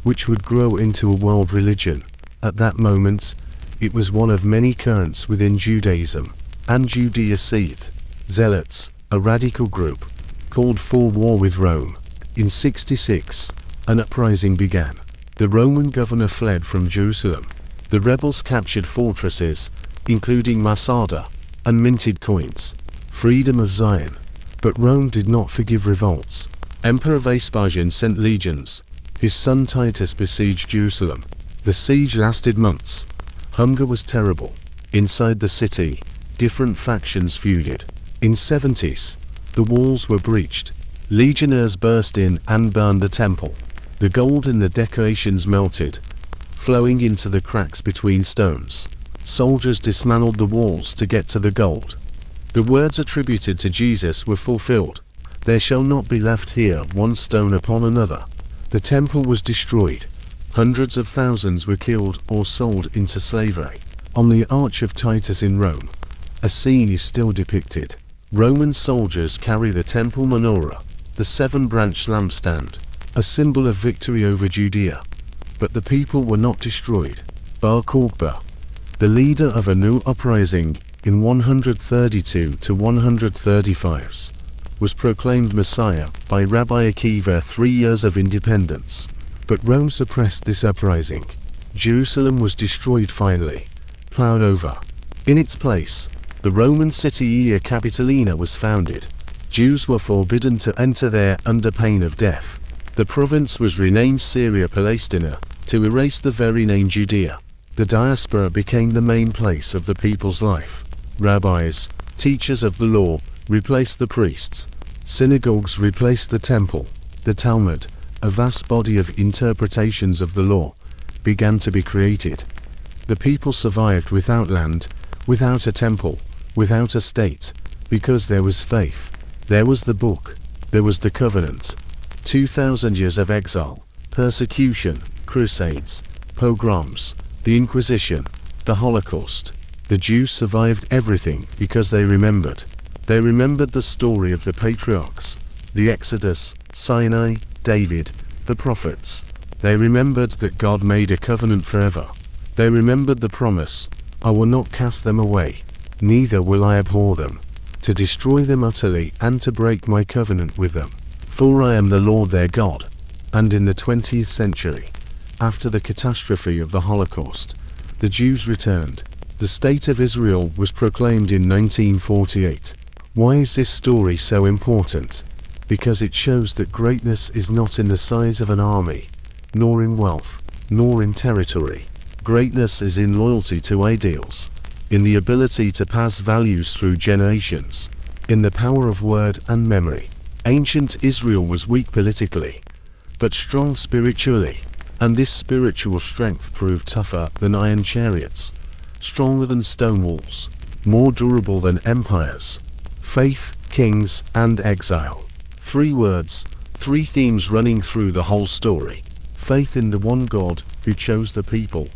which would grow into a world religion. At that moment, it was one of many currents within Judaism, and Judea seethed. Zealots, a radical group, called for war with Rome. In 66, an uprising began. The Roman governor fled from Jerusalem. The rebels captured fortresses, including Masada, and minted coins. Freedom of Zion. But Rome did not forgive revolts. Emperor Vespasian sent legions. His son Titus besieged Jerusalem. The siege lasted months. Hunger was terrible. Inside the city, different factions feuded. In 70s, the walls were breached. Legionnaires burst in and burned the temple. The gold in the decorations melted, flowing into the cracks between stones. Soldiers dismantled the walls to get to the gold. The words attributed to Jesus were fulfilled. There shall not be left here one stone upon another. The temple was destroyed. Hundreds of thousands were killed or sold into slavery. On the Arch of Titus in Rome, a scene is still depicted. Roman soldiers carry the temple menorah, the seven-branched lampstand, a symbol of victory over Judea. But the people were not destroyed. Bar Kokhba, the leader of a new uprising in 132 to 135s, was proclaimed Messiah by Rabbi Akiva 3 years of independence. But Rome suppressed this uprising. Jerusalem was destroyed finally, plowed over. In its place, the Roman city Aea Capitolina was founded. Jews were forbidden to enter there under pain of death. The province was renamed Syria Palestina to erase the very name Judea. The diaspora became the main place of the people's life. rabbis, teachers of the law, replaced the priests. Synagogues replaced the temple. The Talmud, a vast body of interpretations of the law, began to be created. The people survived without land, without a temple, without a state, because there was faith. There was the book. There was the covenant. 2,000 years of exile, persecution, crusades, pogroms, the Inquisition, the Holocaust. The Jews survived everything because they remembered. They remembered the story of the patriarchs, the Exodus, Sinai, David, the prophets. They remembered that God made a covenant forever. They remembered the promise, I will not cast them away, neither will I abhor them, to destroy them utterly and to break my covenant with them. For I am the Lord their God. And in the 20th century, after the catastrophe of the Holocaust, the Jews returned. The State of Israel was proclaimed in 1948. Why is this story so important? Because it shows that greatness is not in the size of an army, nor in wealth, nor in territory. Greatness is in loyalty to ideals, in the ability to pass values through generations, in the power of word and memory. Ancient Israel was weak politically, but strong spiritually, and this spiritual strength proved tougher than iron chariots, stronger than stone walls, more durable than empires. Faith, kings, and exile. 3 words, 3 themes running through the whole story. Faith in the one God who chose the people,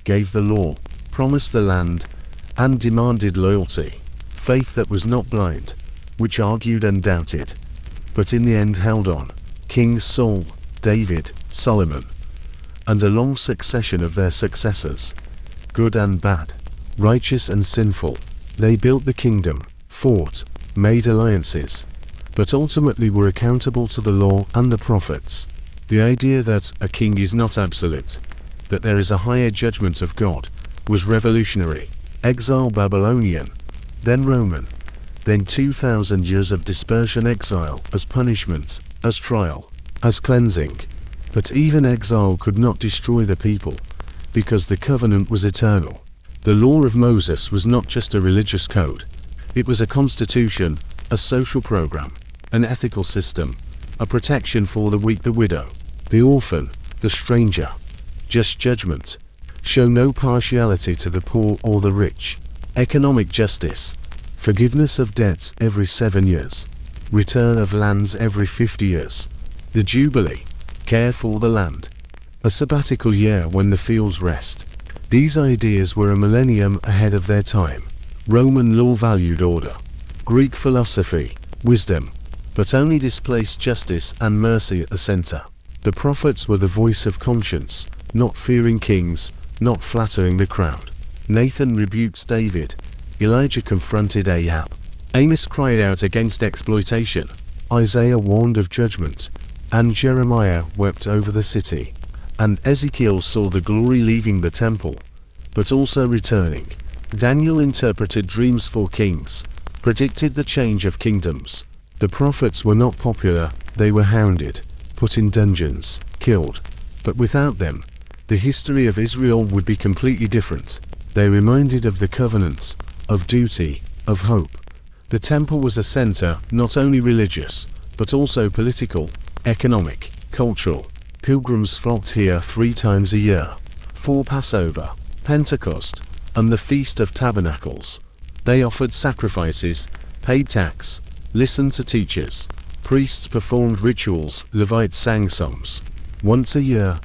gave the law, promised the land, and demanded loyalty. Faith that was not blind, which argued and doubted, but in the end held on. Kings Saul, David, Solomon, and a long succession of their successors, good and bad, righteous and sinful. They built the kingdom, fought, made alliances, but ultimately were accountable to the law and the prophets. The idea that a king is not absolute, that there is a higher judgment of God, was revolutionary. Exile Babylonian, then Roman, then 2,000 years of dispersion, exile as punishment, as trial, as cleansing. But even exile could not destroy the people, because the covenant was eternal. The law of Moses was not just a religious code. It was a constitution, a social program, an ethical system, a protection for the weak, the widow, the orphan, the stranger. Just judgment. Show no partiality to the poor or the rich. Economic justice. Forgiveness of debts every 7 years. Return of lands every 50 years. The Jubilee. Care for the land. A sabbatical year when the fields rest. These ideas were a millennium ahead of their time. Roman law valued order. Greek philosophy, wisdom, but only displaced justice and mercy at the center. The prophets were the voice of conscience, not fearing kings, not flattering the crowd. Nathan rebuked David. Elijah confronted Ahab. Amos cried out against exploitation. Isaiah warned of judgment. And Jeremiah wept over the city. And Ezekiel saw the glory leaving the temple, but also returning. Daniel interpreted dreams for kings, predicted the change of kingdoms. The prophets were not popular, they were hounded, put in dungeons, killed. But without them, the history of Israel would be completely different. They reminded of the covenant, of duty, of hope. The temple was a center, not only religious, but also political, economic, cultural. Pilgrims flocked here 3 times a year, for Passover, Pentecost, and the Feast of Tabernacles. They offered sacrifices, paid tax, listened to teachers. Priests performed rituals, Levites sang psalms. Once a year,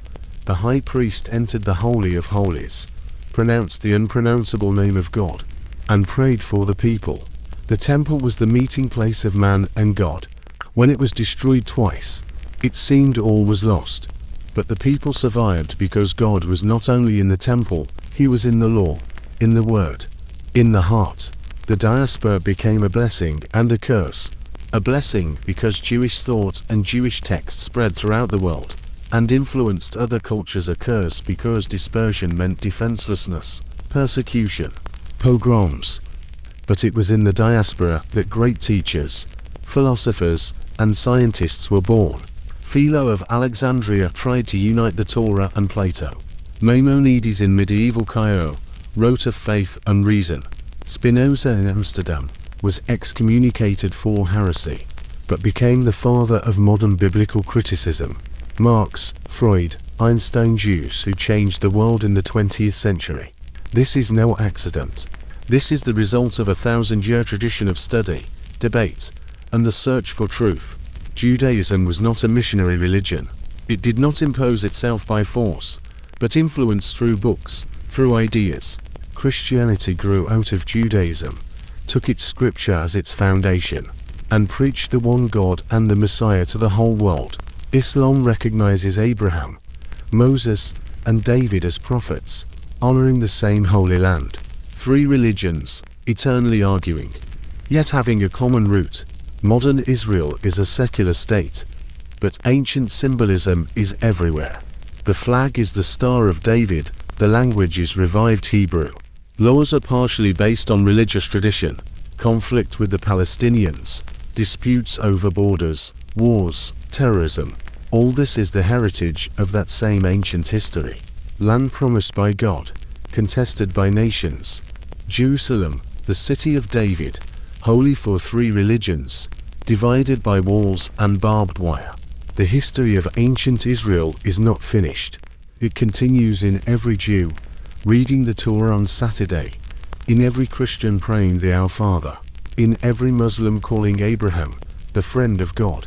the high priest entered the Holy of Holies, pronounced the unpronounceable name of God, and prayed for the people. The temple was the meeting place of man and God. When it was destroyed twice, it seemed all was lost. But the people survived because God was not only in the temple, he was in the law, in the word, in the heart. The diaspora became a blessing and a curse. A blessing because Jewish thought and Jewish text spread throughout the world, and influenced other cultures. A curse because dispersion meant defenselessness, persecution, pogroms. But it was in the diaspora that great teachers, philosophers, and scientists were born. Philo of Alexandria tried to unite the Torah and Plato. Maimonides in medieval Cairo wrote of faith and reason. Spinoza in Amsterdam was excommunicated for heresy, but became the father of modern biblical criticism. Marx, Freud, Einstein, Jews who changed the world in the 20th century. This is no accident. This is the result of a 1,000-year tradition of study, debate, and the search for truth. Judaism was not a missionary religion. It did not impose itself by force, but influenced through books, through ideas. Christianity grew out of Judaism, took its scripture as its foundation, and preached the one God and the Messiah to the whole world. Islam recognizes Abraham, Moses, and David as prophets, honoring the same holy land. Three religions, eternally arguing, yet having a common root. Modern Israel is a secular state, but ancient symbolism is everywhere. The flag is the Star of David, the language is revived Hebrew. Laws are partially based on religious tradition, conflict with the Palestinians, disputes over borders, wars, terrorism. All this is the heritage of that same ancient history. Land promised by God, contested by nations. Jerusalem, the city of David, holy for three religions, divided by walls and barbed wire. The history of ancient Israel is not finished. It continues in every Jew reading the Torah on Saturday, in every Christian praying the Our Father, in every Muslim calling Abraham the friend of God.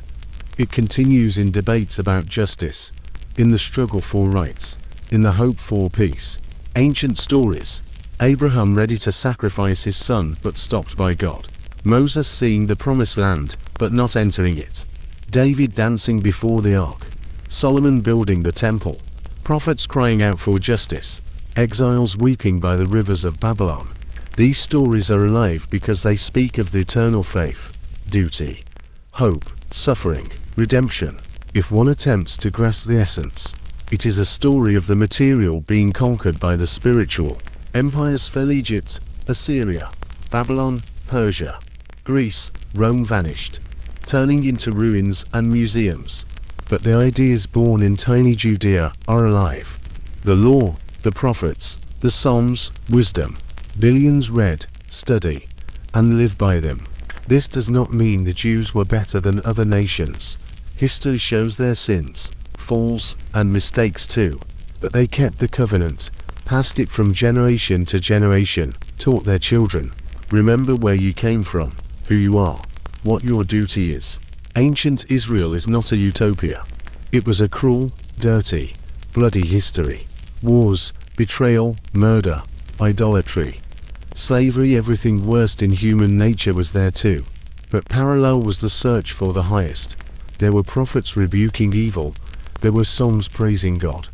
It continues in debates about justice, in the struggle for rights, in the hope for peace. Ancient stories. Abraham ready to sacrifice his son but stopped by God. Moses seeing the promised land but not entering it. David dancing before the ark. Solomon building the temple. Prophets crying out for justice. Exiles weeping by the rivers of Babylon. These stories are alive because they speak of the eternal faith, duty, hope, suffering, redemption. If one attempts to grasp the essence, it is a story of the material being conquered by the spiritual. Empires fell: Egypt, Assyria, Babylon, Persia, Greece, Rome vanished, turning into ruins and museums. But the ideas born in tiny Judea are alive. The law, the prophets, the Psalms, wisdom. Billions read, study, and live by them. This does not mean the Jews were better than other nations. History shows their sins, falls, and mistakes too. But they kept the covenant, passed it from generation to generation, taught their children. Remember where you came from, who you are, what your duty is. Ancient Israel is not a utopia. It was a cruel, dirty, bloody history. Wars, betrayal, murder, idolatry, slavery, everything worst in human nature was there too. But parallel was the search for the highest. There were prophets rebuking evil. There were psalms praising God.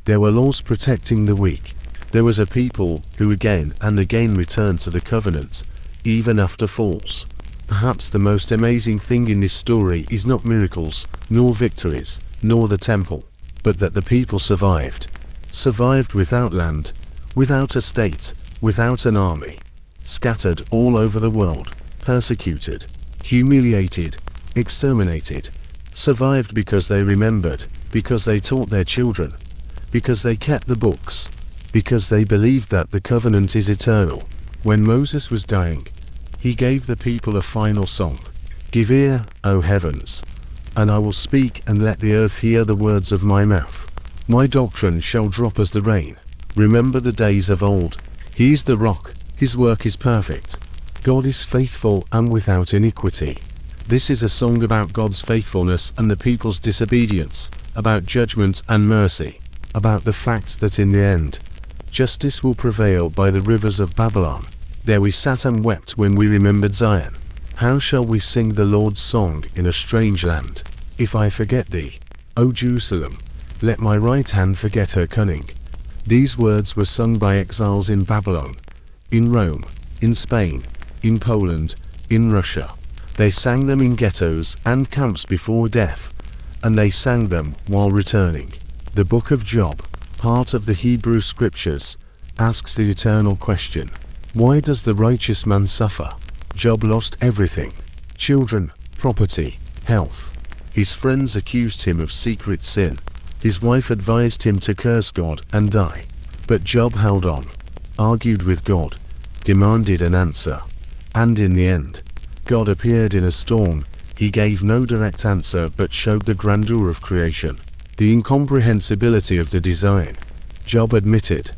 There were laws protecting the weak. There was a people who again and again returned to the covenant, even after falls. Perhaps the most amazing thing in this story is not miracles, nor victories, nor the temple, but that the people survived. Survived without land, without a state, without an army. Scattered all over the world, persecuted, humiliated, exterminated. Survived because they remembered, because they taught their children, because they kept the books, because they believed that the covenant is eternal. When Moses was dying, he gave the people a final song. Give ear, O heavens, and I will speak, and let the earth hear the words of my mouth. My doctrine shall drop as the rain. Remember the days of old. He is the rock, his work is perfect. God is faithful and without iniquity. This is a song about God's faithfulness and the people's disobedience, about judgment and mercy, about the fact that in the end, justice will prevail by the rivers of Babylon. There we sat and wept when we remembered Zion. How shall we sing the Lord's song in a strange land? If I forget thee, O Jerusalem, let my right hand forget her cunning. These words were sung by exiles in Babylon, in Rome, in Spain, in Poland, in Russia. They sang them in ghettos and camps before death, and they sang them while returning. The book of Job, part of the Hebrew scriptures, asks the eternal question: why does the righteous man suffer? Job lost everything: children, property, health. His friends accused him of secret sin. His wife advised him to curse God and die. But Job held on, argued with God, demanded an answer. And in the end, God appeared in a storm. He gave no direct answer but showed the grandeur of creation, the incomprehensibility of the design. Job admitted,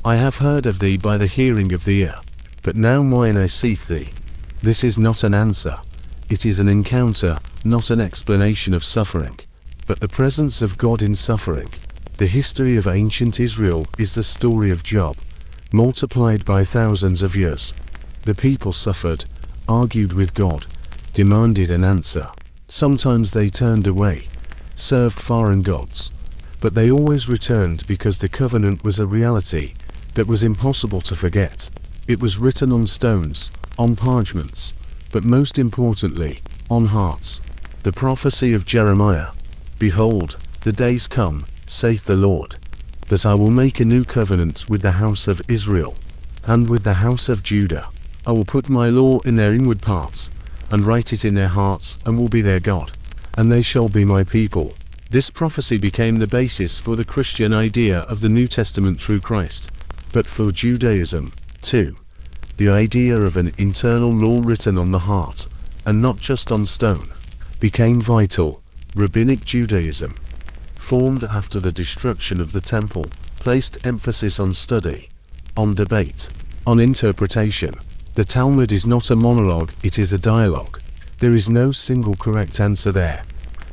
I have heard of thee by the hearing of the ear, but now mine eye seeth thee. This is not an answer. It is an encounter, not an explanation of suffering, but the presence of God in suffering. The history of ancient Israel is the story of Job, multiplied by thousands of years. The people suffered, argued with God, demanded an answer. Sometimes they turned away, served foreign gods, but they always returned because the covenant was a reality that was impossible to forget. It was written on stones, on parchments, but most importantly, on hearts. The prophecy of Jeremiah, Behold, the days come, saith the Lord, that I will make a new covenant with the house of Israel, and with the house of Judah. I will put my law in their inward parts, and write it in their hearts, and will be their God, and they shall be my people. This prophecy became the basis for the Christian idea of the New Testament through Christ. But for Judaism, too, the idea of an internal law written on the heart, and not just on stone, became vital. Rabbinic Judaism, formed after the destruction of the temple, placed emphasis on study, on debate, on interpretation. The Talmud is not a monologue, it is a dialogue. There is no single correct answer there.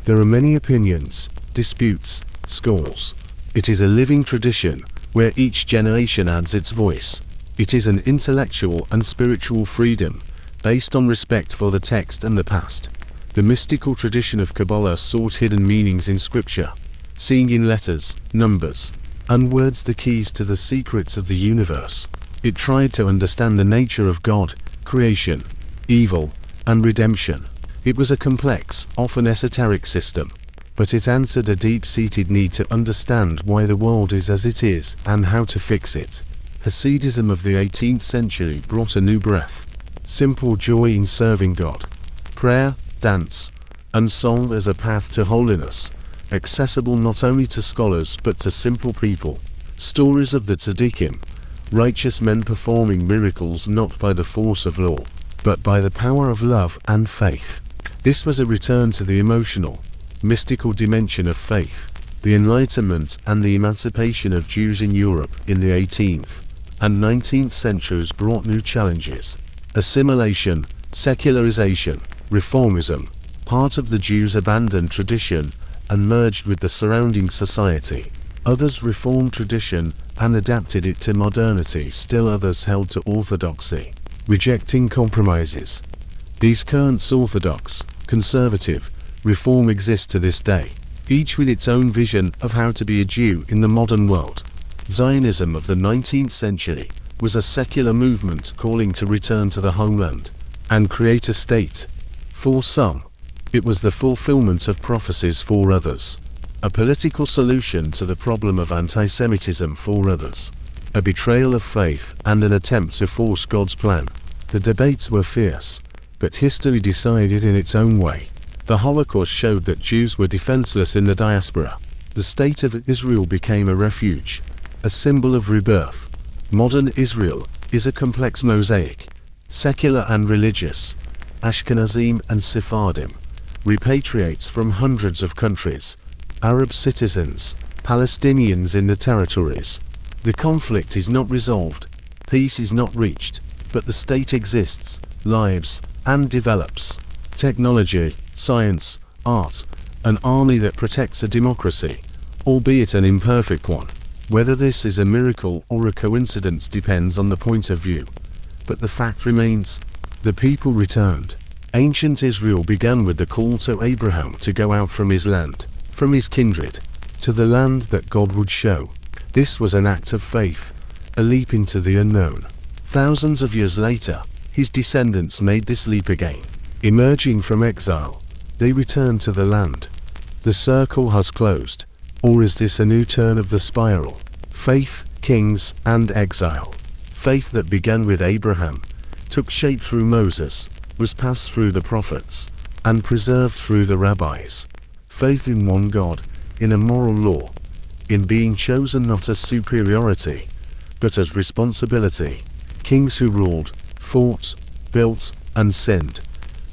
There are many opinions, disputes, scores. It is a living tradition, where each generation adds its voice. It is an intellectual and spiritual freedom, based on respect for the text and the past. The mystical tradition of Kabbalah sought hidden meanings in scripture, seeing in letters, numbers, and words the keys to the secrets of the universe. It tried to understand the nature of God, creation, evil, and redemption. It was a complex, often esoteric system, but it answered a deep-seated need to understand why the world is as it is and how to fix it. Hasidism of the 18th century brought a new breath, simple joy in serving God, prayer, dance, and song as a path to holiness, accessible not only to scholars but to simple people. Stories of the tzaddikim, righteous men performing miracles not by the force of law, but by the power of love and faith. This was a return to the emotional, mystical dimension of faith. The Enlightenment and the emancipation of Jews in Europe in the 18th and 19th centuries brought new challenges. Assimilation, secularization, reformism. Part of the Jews abandoned tradition and merged with the surrounding society. Others reformed tradition and adapted it to modernity. Still others held to orthodoxy, rejecting compromises. These currents, orthodox, conservative, reform, exist to this day, each with its own vision of how to be a Jew in the modern world. Zionism of the 19th century was a secular movement calling to return to the homeland and create a state. For some, it was the fulfillment of prophecies. For others, a political solution to the problem of anti-Semitism. For others, a betrayal of faith and an attempt to force God's plan. The debates were fierce, but history decided in its own way. The Holocaust showed that Jews were defenseless in the diaspora. The state of Israel became a refuge, a symbol of rebirth. Modern Israel is a complex mosaic, secular and religious, Ashkenazim and Sephardim, repatriates from hundreds of countries, Arab citizens, Palestinians in the territories. The conflict is not resolved, peace is not reached, but the state exists, lives, and develops. Technology, science, art, an army that protects a democracy, albeit an imperfect one. Whether this is a miracle or a coincidence depends on the point of view. But the fact remains, the people returned. Ancient Israel began with the call to Abraham to go out from his land, from his kindred, to the land that God would show. This was an act of faith, a leap into the unknown. Thousands of years later, his descendants made this leap again. Emerging from exile, they returned to the land. The circle has closed, or is this a new turn of the spiral? Faith, kings, and exile. Faith that began with Abraham, took shape through Moses, was passed through the prophets, and preserved through the rabbis. Faith in one God, in a moral law, in being chosen not as superiority, but as responsibility, kings who ruled, fought, built, and sinned,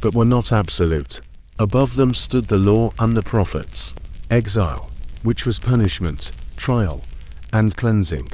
but were not absolute. Above them stood the law and the prophets. Exile, which was punishment, trial, and cleansing,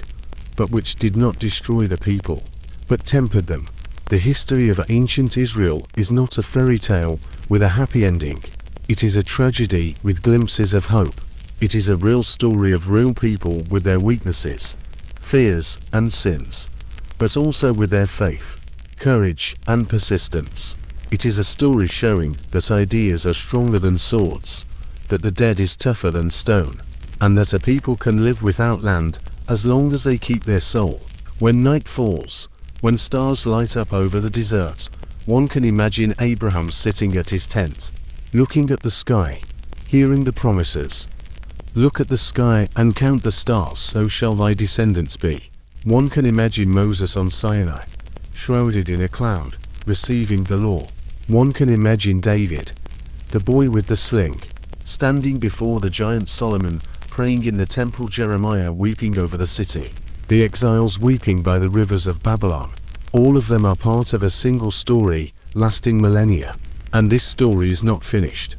but which did not destroy the people, but tempered them. The history of ancient Israel is not a fairy tale with a happy ending. It is a tragedy with glimpses of hope. It is a real story of real people with their weaknesses, fears, and sins, but also with their faith, courage, and persistence. It is a story showing that ideas are stronger than swords, that the dead is tougher than stone, and that a people can live without land as long as they keep their soul. When night falls, when stars light up over the desert, one can imagine Abraham sitting at his tent, looking at the sky, hearing the promises. Look at the sky and count the stars, so shall thy descendants be. One can imagine Moses on Sinai, shrouded in a cloud, receiving the law. One can imagine David, the boy with the sling, standing before the giant Solomon, praying in the temple, Jeremiah weeping over the city, the exiles weeping by the rivers of Babylon. All of them are part of a single story, lasting millennia. And this story is not finished.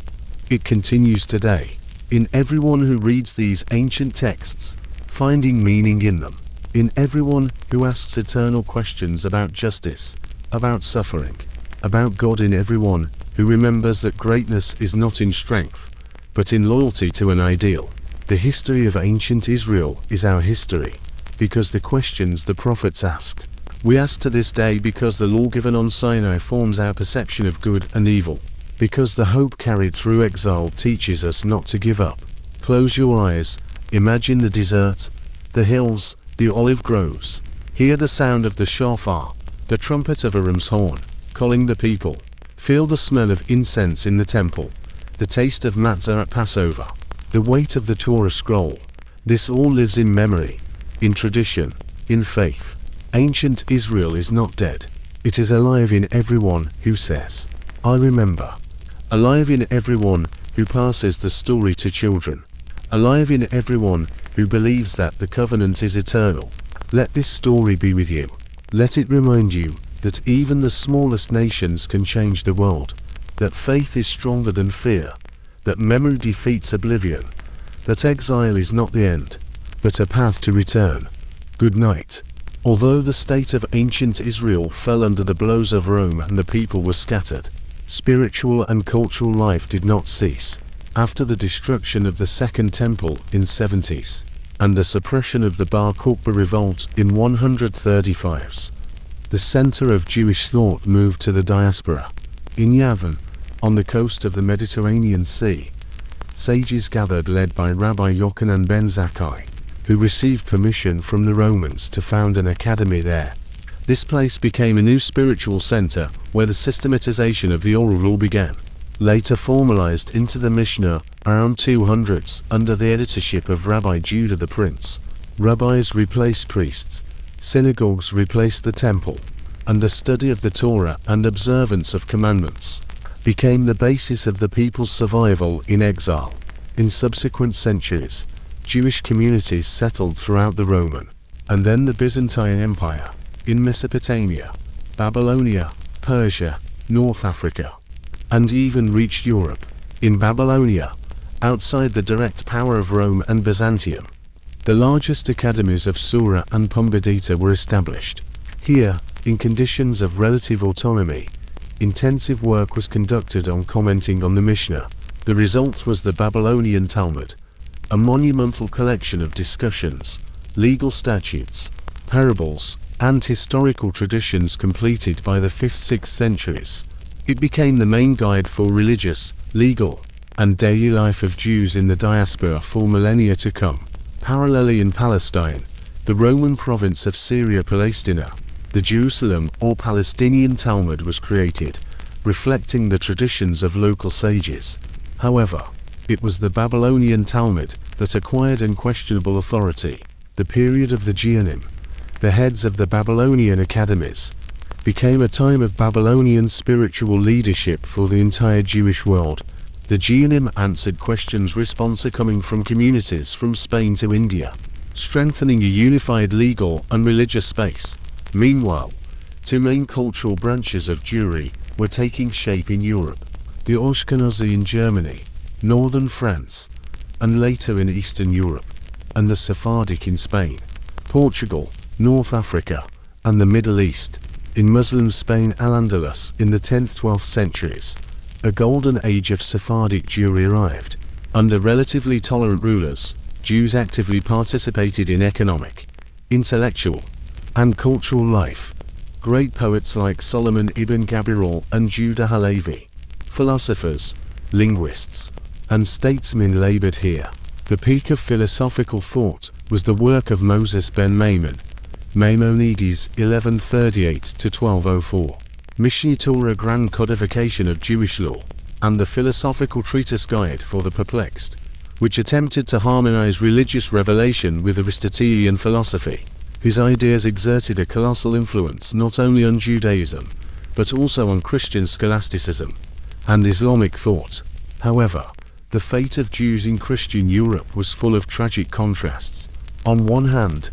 It continues today, in everyone who reads these ancient texts, finding meaning in them, in everyone who asks eternal questions about justice, about suffering, about God, in everyone who remembers that greatness is not in strength, but in loyalty to an ideal. The history of ancient Israel is our history, because the questions the prophets asked, we ask to this day, because the law given on Sinai forms our perception of good and evil, because the hope carried through exile teaches us not to give up. Close your eyes, imagine the desert, the hills, the olive groves. Hear the sound of the shofar, the trumpet of a ram's horn, calling the people. Feel the smell of incense in the temple, the taste of matzah at Passover, the weight of the Torah scroll. This all lives in memory, in tradition, in faith. Ancient Israel is not dead. It is alive in everyone who says, I remember. Alive in everyone who passes the story to children. Alive in everyone who believes that the covenant is eternal. Let this story be with you. Let it remind you that even the smallest nations can change the world, that faith is stronger than fear, that memory defeats oblivion, that exile is not the end, but a path to return. Good night. Although the state of ancient Israel fell under the blows of Rome and the people were scattered, spiritual and cultural life did not cease. After the destruction of the Second Temple in 70s, and the suppression of the Bar Kokhba revolt in 135s, the center of Jewish thought moved to the diaspora. In Yavin, on the coast of the Mediterranean Sea, sages gathered, led by Rabbi Yochanan ben Zakkai, who received permission from the Romans to found an academy there. This place became a new spiritual center where the systematization of the oral law began, later formalized into the Mishnah around 200s under the editorship of Rabbi Judah the Prince. Rabbis replaced priests, synagogues replaced the temple, and the study of the Torah and observance of commandments became the basis of the people's survival in exile. In subsequent centuries, Jewish communities settled throughout the Roman, and then the Byzantine Empire, in Mesopotamia, Babylonia, Persia, North Africa, and even reached Europe. In Babylonia, outside the direct power of Rome and Byzantium, the largest academies of Sura and Pumbedita were established. Here, in conditions of relative autonomy, intensive work was conducted on commenting on the Mishnah. The result was the Babylonian Talmud, a monumental collection of discussions, legal statutes, parables, and historical traditions completed by the 5th-6th centuries. It became the main guide for religious, legal, and daily life of Jews in the diaspora for millennia to come. Parallelly in Palestine, the Roman province of Syria Palestina, the Jerusalem or Palestinian Talmud was created, reflecting the traditions of local sages. However, it was the Babylonian Talmud that acquired unquestionable authority. The period of the Geonim, the heads of the Babylonian academies, became a time of Babylonian spiritual leadership for the entire Jewish world. The Geonim answered questions responses coming from communities from Spain to India, strengthening a unified legal and religious space. Meanwhile, Two main cultural branches of Jewry were taking shape in Europe: the Ashkenazi in Germany, northern France, and later in Eastern Europe, and the Sephardic in Spain, Portugal, North Africa, and the Middle East. In Muslim Spain Al-Andalus in the 10th-12th centuries, a golden age of Sephardic Jewry arrived. Under relatively tolerant rulers, Jews actively participated in economic, intellectual, and cultural life. Great poets like Solomon ibn Gabirol and Judah Halevi, philosophers, linguists, and statesmen labored here. The peak of philosophical thought was the work of Moses ben Maimon, Maimonides 1138–1204, Mishneh Torah, grand codification of Jewish law, and the philosophical treatise Guide for the Perplexed, which attempted to harmonize religious revelation with Aristotelian philosophy. His ideas exerted a colossal influence not only on Judaism, but also on Christian scholasticism and Islamic thought. However, the fate of Jews in Christian Europe was full of tragic contrasts. On one hand,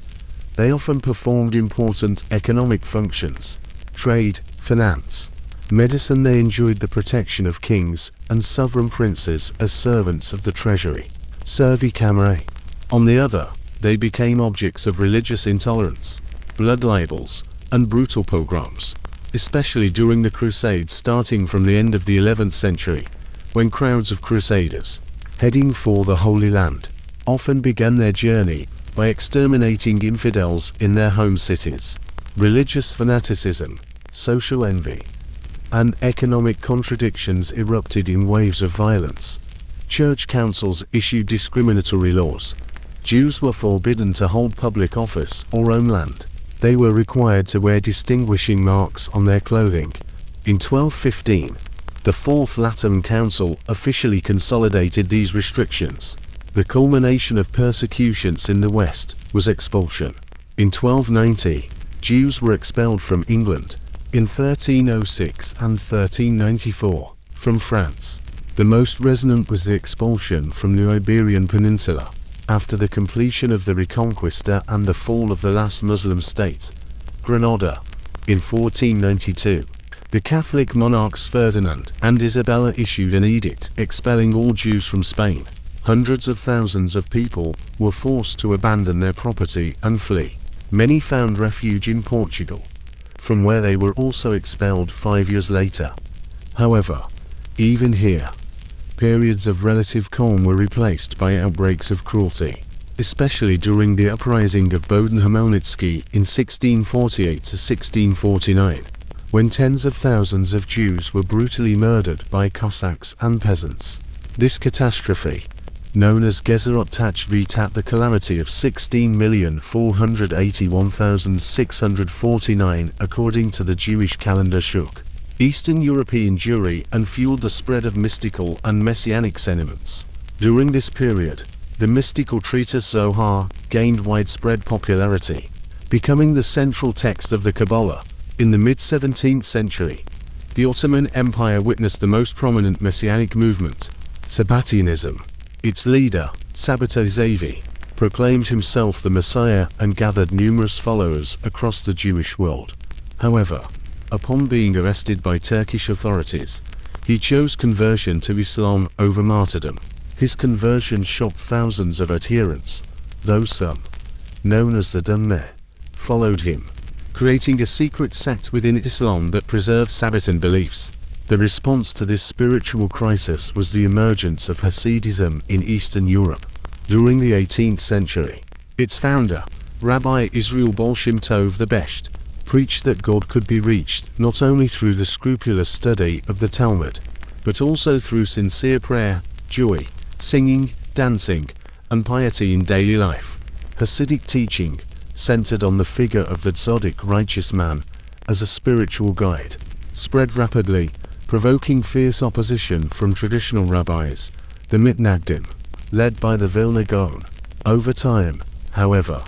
they often performed important economic functions: trade, finance, medicine. They enjoyed the protection of kings and sovereign princes as servants of the treasury, servi camere. On the other, they became objects of religious intolerance, blood libels, and brutal pogroms, especially during the Crusades starting from the end of the 11th century, when crowds of crusaders, heading for the Holy Land, often began their journey by exterminating infidels in their home cities. Religious fanaticism, social envy, and economic contradictions erupted in waves of violence. Church councils issued discriminatory laws. Jews were forbidden to hold public office or own land. They were required to wear distinguishing marks on their clothing. In 1215, the Fourth Lateran Council officially consolidated these restrictions. The culmination of persecutions in the West was expulsion. In 1290, Jews were expelled from England. In 1306 and 1394, from France. The most resonant was the expulsion from the Iberian Peninsula, after the completion of the Reconquista and the fall of the last Muslim state, Granada, in 1492. The Catholic monarchs Ferdinand and Isabella issued an edict expelling all Jews from Spain. Hundreds of thousands of people were forced to abandon their property and flee. Many found refuge in Portugal, from where they were also expelled 5 years later. However, even here, periods of relative calm were replaced by outbreaks of cruelty, especially during the uprising of Boden-Khmelnytsky in 1648–1649, when tens of thousands of Jews were brutally murdered by Cossacks and peasants. This catastrophe, known as Gezerot Tachvitat, the calamity of 16,481,649 according to the Jewish calendar, shook Eastern European Jewry and fueled the spread of mystical and messianic sentiments. During this period, the mystical treatise Zohar gained widespread popularity, becoming the central text of the Kabbalah. In the mid-17th century, the Ottoman Empire witnessed the most prominent messianic movement, Sabbatianism. Its leader, Sabbatai Zevi, proclaimed himself the Messiah and gathered numerous followers across the Jewish world. However, upon being arrested by Turkish authorities, he chose conversion to Islam over martyrdom. His conversion shocked thousands of adherents, though some, known as the Dummeh, followed him, creating a secret sect within Islam that preserved Sabbatean beliefs. The response to this spiritual crisis was the emergence of Hasidism in Eastern Europe. During the 18th century, its founder, Rabbi Israel Baal Shem Tov the Besht, preached that God could be reached not only through the scrupulous study of the Talmud, but also through sincere prayer, joy, singing, dancing, and piety in daily life. Hasidic teaching centered on the figure of the tzaddik, righteous man, as a spiritual guide, spread rapidly, provoking fierce opposition from traditional rabbis, the Mitnagdim, led by the Vilna Gaon. Over time, however,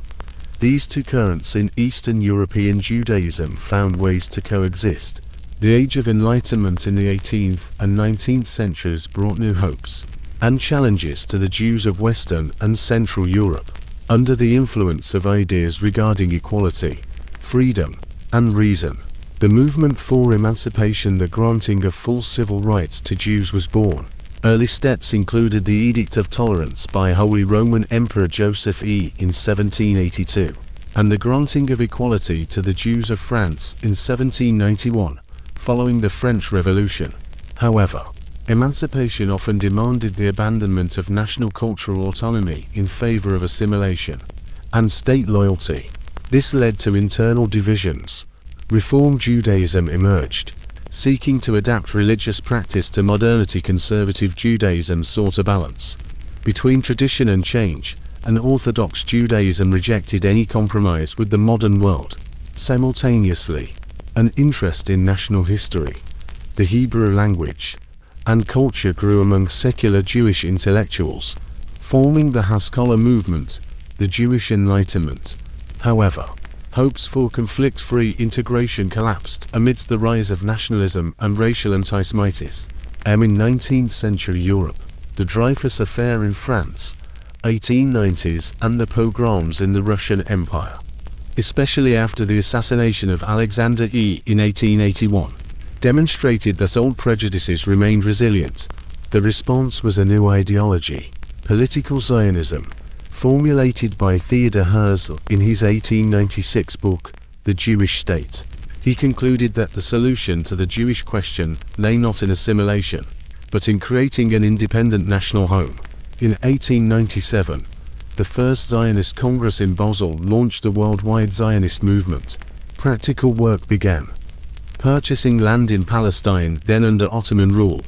these two currents in Eastern European Judaism found ways to coexist. The Age of Enlightenment in the 18th and 19th centuries brought new hopes and challenges to the Jews of Western and Central Europe. Under the influence of ideas regarding equality, freedom, and reason, The movement for emancipation, the granting of full civil rights to Jews, was born. Early steps included the Edict of Tolerance by Holy Roman Emperor Joseph I in 1782, and the granting of equality to the Jews of France in 1791, following the French Revolution. However, emancipation often demanded the abandonment of national cultural autonomy in favor of assimilation and state loyalty. This led to internal divisions. Reform Judaism emerged, seeking to adapt religious practice to modernity. Conservative Judaism sought a balance between tradition and change, and Orthodox Judaism rejected any compromise with the modern world. Simultaneously, an interest in national history, the Hebrew language, and culture grew among secular Jewish intellectuals, forming the Haskalah movement, the Jewish Enlightenment. However, hopes for conflict-free integration collapsed amidst the rise of nationalism and racial antisemitism. In 19th century Europe, the Dreyfus Affair in France, 1890s, and the pogroms in the Russian Empire, especially after the assassination of Alexander I in 1881, demonstrated that old prejudices remained resilient. The response was a new ideology, political Zionism, formulated by Theodor Herzl in his 1896 book, The Jewish State. He concluded that the solution to the Jewish question lay not in assimilation, but in creating an independent national home. In 1897, the First Zionist Congress in Basel launched the worldwide Zionist movement. Practical work began. Purchasing land in Palestine, then under Ottoman rule,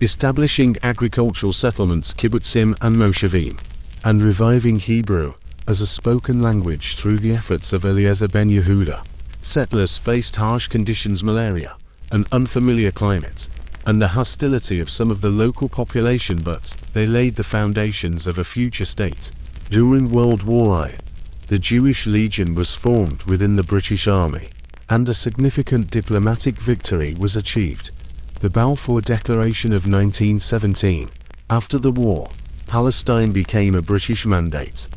establishing agricultural settlements, kibbutzim and moshavim, and reviving Hebrew as a spoken language through the efforts of Eliezer ben Yehuda. Settlers faced harsh conditions, malaria, an unfamiliar climate, and the hostility of some of the local population, but they laid the foundations of a future state. During World War I, the Jewish Legion was formed within the British Army, and a significant diplomatic victory was achieved. The Balfour Declaration of 1917. After the war, Palestine became a British mandate.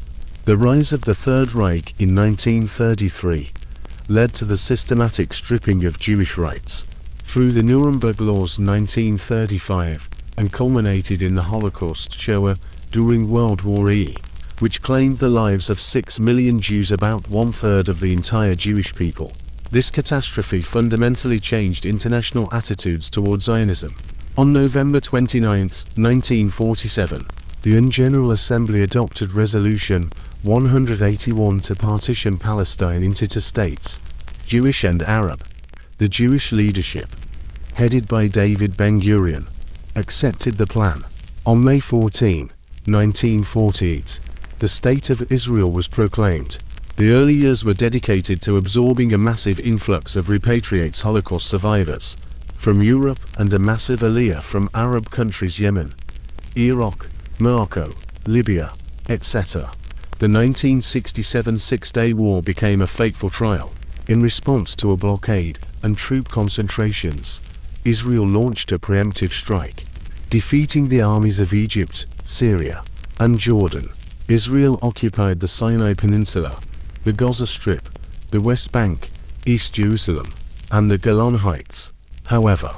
The rise of the Third Reich in 1933 led to the systematic stripping of Jewish rights through the Nuremberg Laws 1935, and culminated in the Holocaust Shoah during World War I, which claimed the lives of 6 million Jews, about one-third of the entire Jewish people. This catastrophe fundamentally changed international attitudes towards Zionism. On November 29, 1947, the UN General Assembly adopted Resolution 181 to partition Palestine into two states, Jewish and Arab. The Jewish leadership, headed by David Ben-Gurion, accepted the plan. On May 14, 1948, the State of Israel was proclaimed. The early years were dedicated to absorbing a massive influx of repatriates, Holocaust survivors, from Europe, and a massive aliyah from Arab countries, Yemen, Iraq, Morocco, Libya, etc. The 1967 Six-Day War became a fateful trial. In response to a blockade and troop concentrations, Israel launched a preemptive strike, defeating the armies of Egypt, Syria, and Jordan. Israel occupied the Sinai Peninsula, the Gaza Strip, the West Bank, East Jerusalem, and the Golan Heights. However,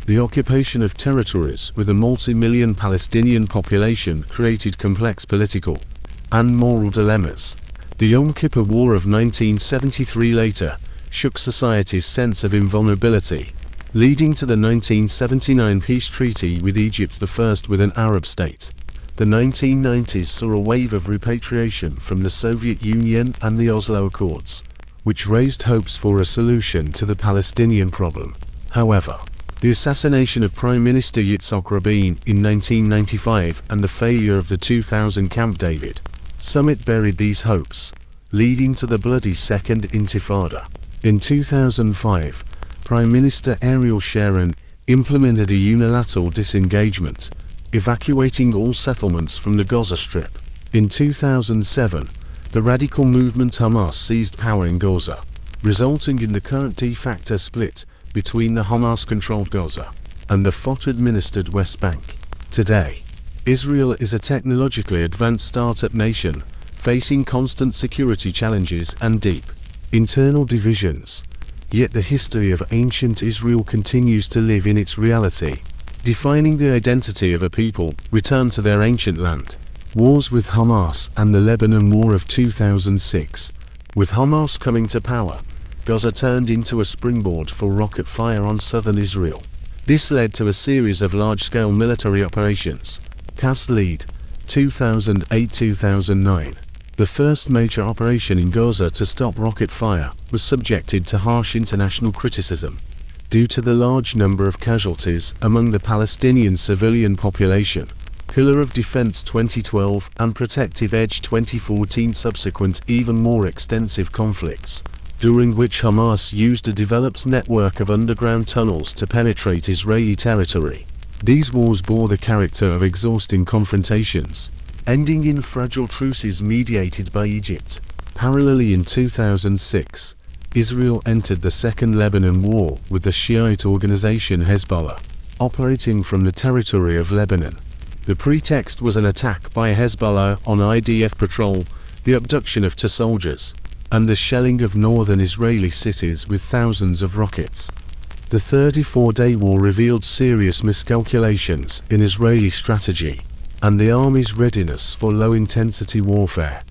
the occupation of territories with a multi-million Palestinian population created complex political and moral dilemmas. The Yom Kippur War of 1973 later shook society's sense of invulnerability, leading to the 1979 peace treaty with Egypt, the first with an Arab state. The 1990s saw a wave of repatriation from the Soviet Union and the Oslo Accords, which raised hopes for a solution to the Palestinian problem. However, the assassination of Prime Minister Yitzhak Rabin in 1995 and the failure of the 2000 Camp David summit buried these hopes, leading to the bloody Second Intifada. In 2005, Prime Minister Ariel Sharon implemented a unilateral disengagement, evacuating all settlements from the Gaza Strip. In 2007, the radical movement Hamas seized power in Gaza, resulting in the current de facto split between the Hamas-controlled Gaza and the Fatah-administered West Bank. Today, Israel is a technologically advanced startup nation, facing constant security challenges and deep internal divisions. Yet the history of ancient Israel continues to live in its reality, defining the identity of a people returned to their ancient land. Wars with Hamas and the Lebanon War of 2006. With Hamas coming to power, Gaza turned into a springboard for rocket fire on southern Israel. This led to a series of large-scale military operations. Cast lead, 2008-2009. The first major operation in Gaza to stop rocket fire was subjected to harsh international criticism due to the large number of casualties among the Palestinian civilian population. Pillar of Defense 2012 and Protective Edge 2014 subsequent even more extensive conflicts, during which Hamas used a developed network of underground tunnels to penetrate Israeli territory. These wars bore the character of exhausting confrontations, ending in fragile truces mediated by Egypt. Parallelly in 2006, Israel entered the Second Lebanon War with the Shiite organization Hezbollah, operating from the territory of Lebanon. The pretext was an attack by Hezbollah on IDF patrol, the abduction of 2 soldiers, and the shelling of northern Israeli cities with thousands of rockets. The 34-day war revealed serious miscalculations in Israeli strategy and the army's readiness for low-intensity warfare.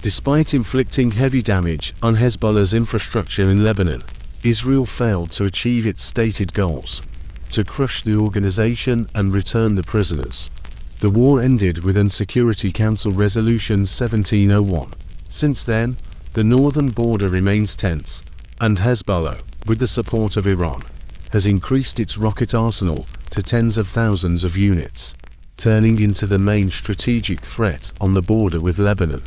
Despite inflicting heavy damage on Hezbollah's infrastructure in Lebanon, Israel failed to achieve its stated goals: to crush the organization and return the prisoners. The war ended with Security Council Resolution 1701. Since then, the northern border remains tense, and Hezbollah, with the support of Iran, has increased its rocket arsenal to tens of thousands of units, turning into the main strategic threat on the border with Lebanon.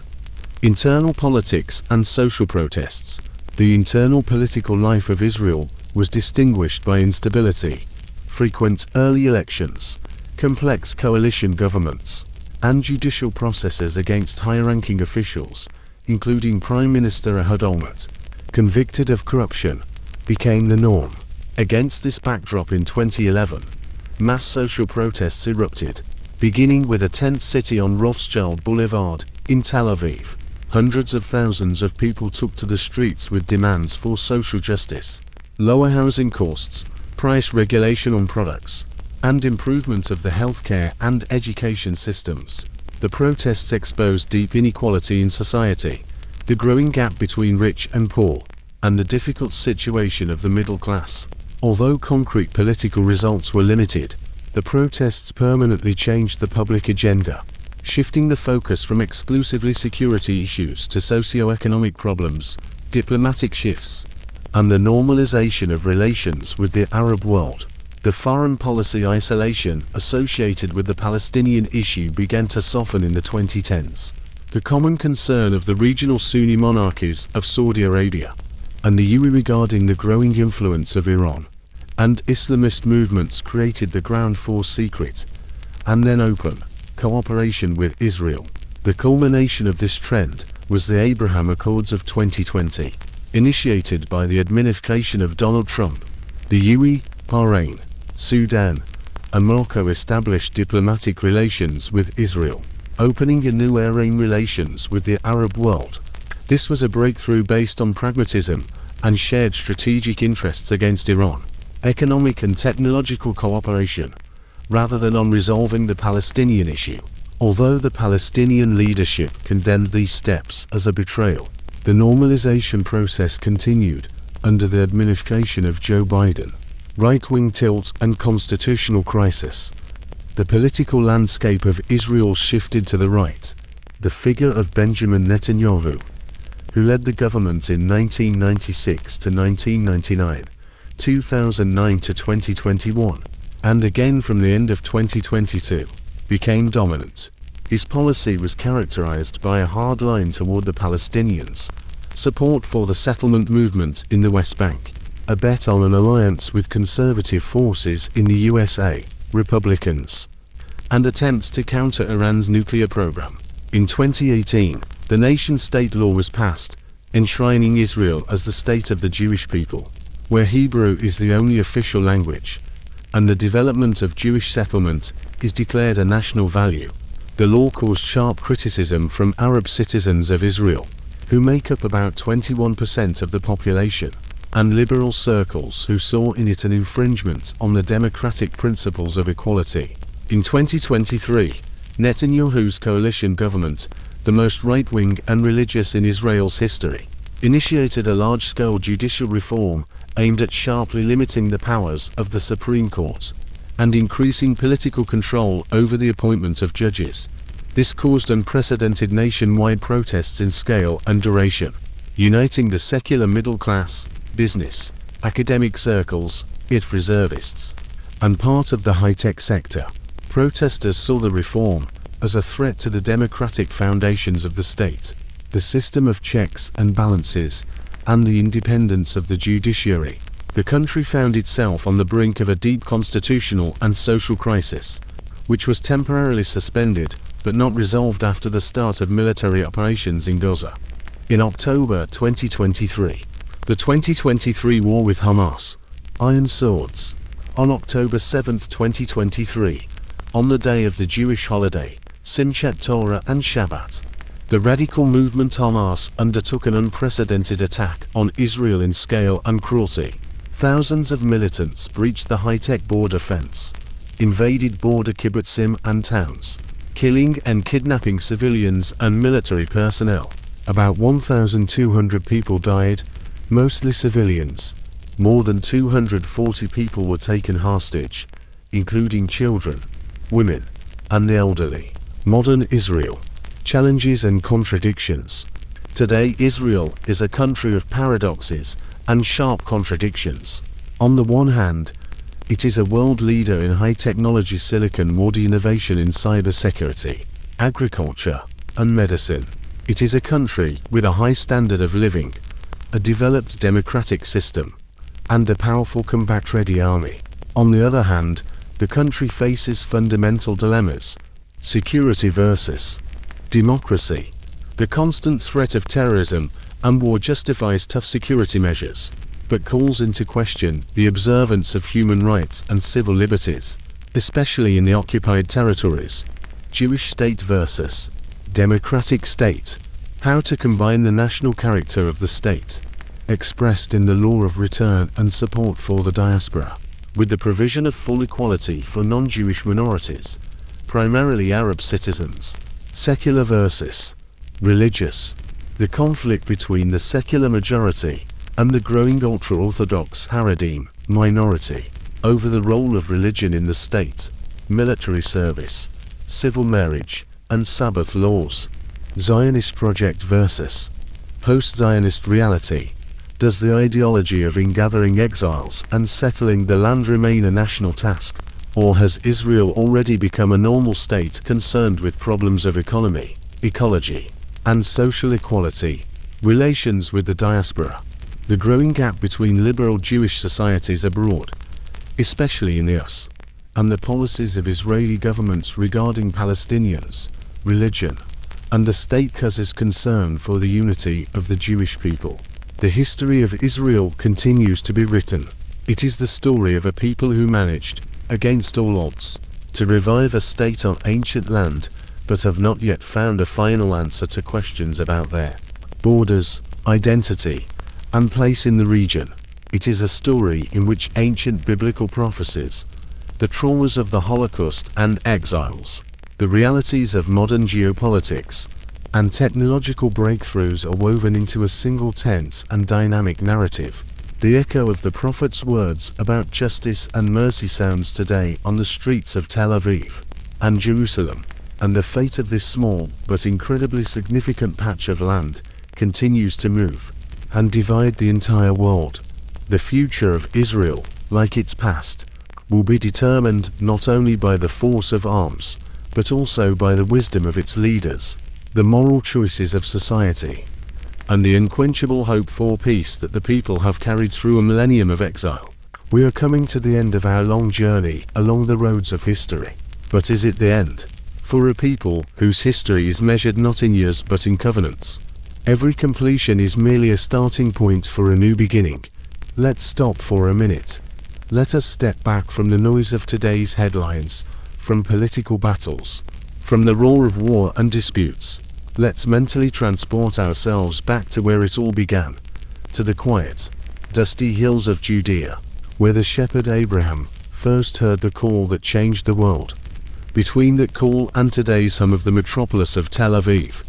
Internal politics and social protests. The internal political life of Israel was distinguished by instability, frequent early elections, complex coalition governments, and judicial processes against high-ranking officials, including Prime Minister Ehud Olmert, convicted of corruption, became the norm. Against this backdrop in 2011, mass social protests erupted, beginning with a tent city on Rothschild Boulevard in Tel Aviv. Hundreds of thousands of people took to the streets with demands for social justice, lower housing costs, price regulation on products, and improvement of the healthcare and education systems. The protests exposed deep inequality in society, the growing gap between rich and poor, and the difficult situation of the middle class. Although concrete political results were limited, the protests permanently changed the public agenda, shifting the focus from exclusively security issues to socio-economic problems, diplomatic shifts, and the normalization of relations with the Arab world. The foreign policy isolation associated with the Palestinian issue began to soften in the 2010s. The common concern of the regional Sunni monarchies of Saudi Arabia and the UAE regarding the growing influence of Iran and Islamist movements created the ground for secret, and then open, cooperation with Israel. The culmination of this trend was the Abraham Accords of 2020, initiated by the administration of Donald Trump. The UAE, Bahrain, Sudan, and Morocco established diplomatic relations with Israel, opening a new era in relations with the Arab world. This was a breakthrough based on pragmatism and shared strategic interests against Iran, economic and technological cooperation, rather than on resolving the Palestinian issue. Although the Palestinian leadership condemned these steps as a betrayal, the normalization process continued under the administration of Joe Biden. Right-wing tilt and constitutional crisis. The political landscape of Israel shifted to the right. The figure of Benjamin Netanyahu, who led the government in 1996 to 1999, 2009 to 2021, and again from the end of 2022, became dominant. His policy was characterized by a hard line toward the Palestinians, support for the settlement movement in the West Bank, a bet on an alliance with conservative forces in the USA, Republicans, and attempts to counter Iran's nuclear program. In 2018, the nation-state law was passed, enshrining Israel as the state of the Jewish people, where Hebrew is the only official language, and the development of Jewish settlement is declared a national value. The law caused sharp criticism from Arab citizens of Israel, who make up about 21% of the population. and liberal circles who saw in it an infringement on the democratic principles of equality. In 2023, Netanyahu's coalition government, the most right-wing and religious in Israel's history, initiated a large-scale judicial reform aimed at sharply limiting the powers of the Supreme Court and increasing political control over the appointment of judges. This caused unprecedented nationwide protests in scale and duration, uniting the secular middle class, business, academic circles, ITF reservists, and part of the high-tech sector. Protesters saw the reform as a threat to the democratic foundations of the state, the system of checks and balances, and the independence of the judiciary. The country found itself on the brink of a deep constitutional and social crisis, which was temporarily suspended but not resolved after the start of military operations in Gaza. In October 2023, the 2023 war with Hamas, Iron Swords. On October 7, 2023, on the day of the Jewish holiday, Simchat Torah and Shabbat, the radical movement Hamas undertook an unprecedented attack on Israel in scale and cruelty. Thousands of militants breached the high-tech border fence, invaded border kibbutzim and towns, killing and kidnapping civilians and military personnel. About 1,200 people died, mostly civilians. More than 240 people were taken hostage, including children, women, and the elderly. Modern Israel. Challenges and contradictions. Today Israel is a country of paradoxes and sharp contradictions. On the one hand, it is a world leader in high technology, silicon, modern innovation in cybersecurity, agriculture, and medicine. It is a country with a high standard of living, a developed democratic system, and a powerful combat-ready army. On the other hand, the country faces fundamental dilemmas: security versus democracy. The constant threat of terrorism and war justifies tough security measures, but calls into question the observance of human rights and civil liberties, especially in the occupied territories. Jewish state versus democratic state. How to combine the national character of the state, expressed in the law of return and support for the diaspora, with the provision of full equality for non-Jewish minorities, primarily Arab citizens. Secular versus religious. The conflict between the secular majority and the growing ultra-Orthodox Hasidim minority over the role of religion in the state, military service, civil marriage, and Sabbath laws. Zionist project versus post-Zionist reality. Does the ideology of ingathering exiles and settling the land remain a national task, or has Israel already become a normal state concerned with problems of economy, ecology, and social equality? Relations with the diaspora. The growing gap between liberal Jewish societies abroad, especially in the US, and the policies of Israeli governments regarding Palestinians, religion, and the state causes concern for the unity of the Jewish people. The history of Israel continues to be written. It is the story of a people who managed, against all odds, to revive a state on ancient land, but have not yet found a final answer to questions about their borders, identity, and place in the region. It is a story in which ancient biblical prophecies, the traumas of the Holocaust and exiles, the realities of modern geopolitics, and technological breakthroughs are woven into a single tense and dynamic narrative. The echo of the prophet's words about justice and mercy sounds today on the streets of Tel Aviv and Jerusalem, and the fate of this small but incredibly significant patch of land continues to move and divide the entire world. The future of Israel, like its past, will be determined not only by the force of arms, but also by the wisdom of its leaders, the moral choices of society, and the unquenchable hope for peace that the people have carried through a millennium of exile. We are coming to the end of our long journey along the roads of history. But is it the end? For a people whose history is measured not in years but in covenants, every completion is merely a starting point for a new beginning. Let's stop for a minute. Let us step back from the noise of today's headlines, from political battles, from the roar of war and disputes. Let's mentally transport ourselves back to where it all began, to the quiet, dusty hills of Judea, where the shepherd Abraham first heard the call that changed the world. Between that call and today's hum of the metropolis of Tel Aviv,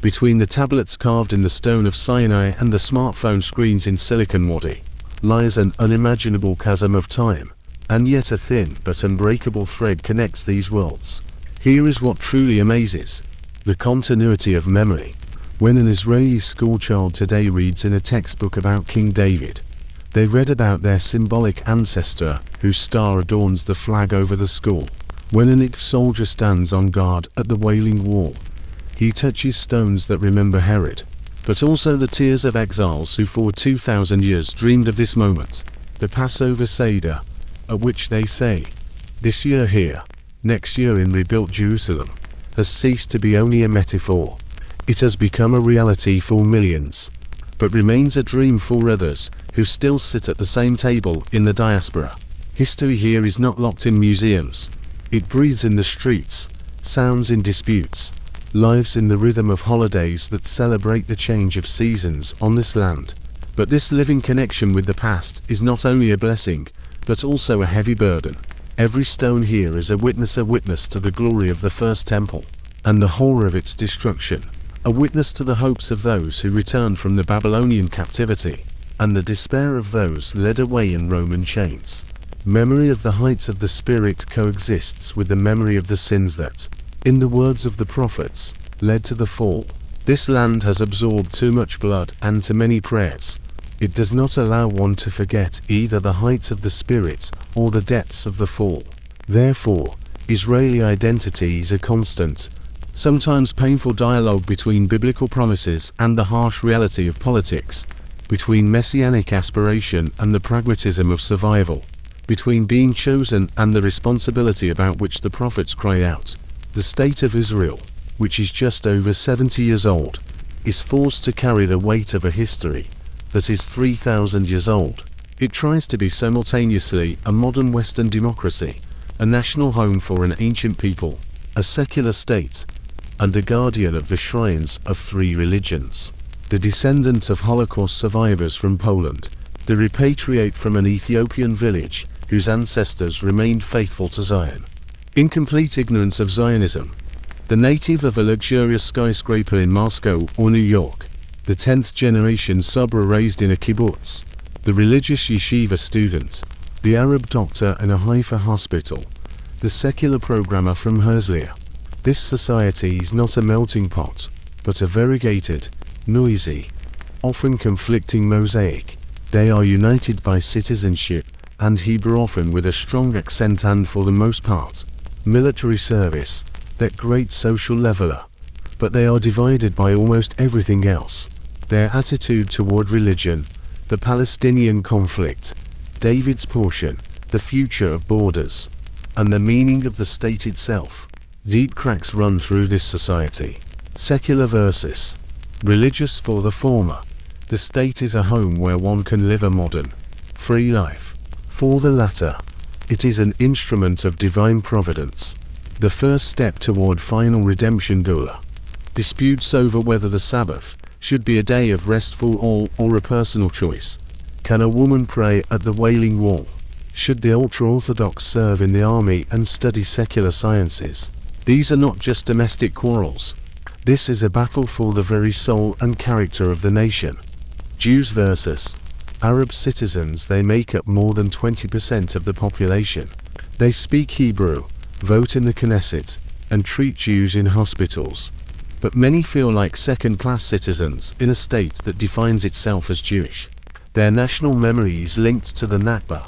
between the tablets carved in the stone of Sinai and the smartphone screens in Silicon Valley, lies an unimaginable chasm of time, and yet a thin but unbreakable thread connects these worlds. Here is what truly amazes: the continuity of memory. When an Israeli schoolchild today reads in a textbook about King David, they read about their symbolic ancestor whose star adorns the flag over the school. When an soldier stands on guard at the Wailing Wall, he touches stones that remember Herod, but also the tears of exiles who for 2,000 years dreamed of this moment, the Passover Seder, at which they say, "This year here, next year in rebuilt Jerusalem," has ceased to be only a metaphor. It has become a reality for millions, but remains a dream for others who still sit at the same table in the diaspora. History here is not locked in museums. It breathes in the streets, sounds in disputes, lives in the rhythm of holidays that celebrate the change of seasons on this land. But this living connection with the past is not only a blessing, but also a heavy burden. Every stone here is a witness to the glory of the first temple, and the horror of its destruction, a witness to the hopes of those who returned from the Babylonian captivity, and the despair of those led away in Roman chains. Memory of the heights of the spirit coexists with the memory of the sins that, in the words of the prophets, led to the fall. This land has absorbed too much blood and too many prayers. It does not allow one to forget either the heights of the spirit or the depths of the fall. Therefore, Israeli identity is a constant, sometimes painful dialogue between biblical promises and the harsh reality of politics, between messianic aspiration and the pragmatism of survival, between being chosen and the responsibility about which the prophets cry out. The state of Israel, which is just over 70 years old, is forced to carry the weight of a history that is 3,000 years old. It tries to be simultaneously a modern Western democracy, a national home for an ancient people, a secular state, and a guardian of the shrines of three religions. The descendant of Holocaust survivors from Poland, the repatriate from an Ethiopian village whose ancestors remained faithful to Zion. In complete ignorance of Zionism, the native of a luxurious skyscraper in Moscow or New York, the 10th generation Sabra raised in a kibbutz, the religious yeshiva student, the Arab doctor in a Haifa hospital, the secular programmer from Herzliya. This society is not a melting pot, but a variegated, noisy, often conflicting mosaic. They are united by citizenship and Hebrew, often with a strong accent, and for the most part, military service, that great social leveler. But they are divided by almost everything else: their attitude toward religion, the Palestinian conflict, David's portion, the future of borders, and the meaning of the state itself. Deep cracks run through this society. Secular versus religious for the former. The state is a home where one can live a modern, free life. For the latter, it is an instrument of divine providence, the first step toward final redemption. Gula. Disputes over whether the Sabbath should be a day of rest for all or a personal choice. Can a woman pray at the Wailing Wall? Should the ultra-Orthodox serve in the army and study secular sciences? These are not just domestic quarrels. This is a battle for the very soul and character of the nation. Jews versus Arab citizens. They make up more than 20% of the population. They speak Hebrew, vote in the Knesset, and treat Jews in hospitals. But many feel like second-class citizens in a state that defines itself as Jewish. Their national memory is linked to the Nakba,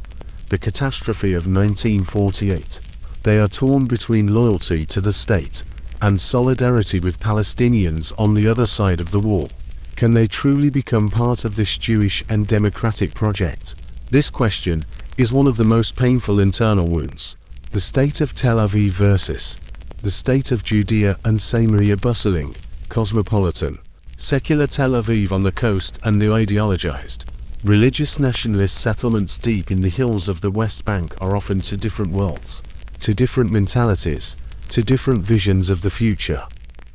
the catastrophe of 1948. They are torn between loyalty to the state and solidarity with Palestinians on the other side of the wall. Can they truly become part of this Jewish and democratic project? This question is one of the most painful internal wounds. The state of Tel Aviv versus the state of Judea and Samaria. Bustling, cosmopolitan, secular Tel Aviv on the coast and the ideologized, religious nationalist settlements deep in the hills of the West Bank are often two different worlds, two different mentalities, two different visions of the future.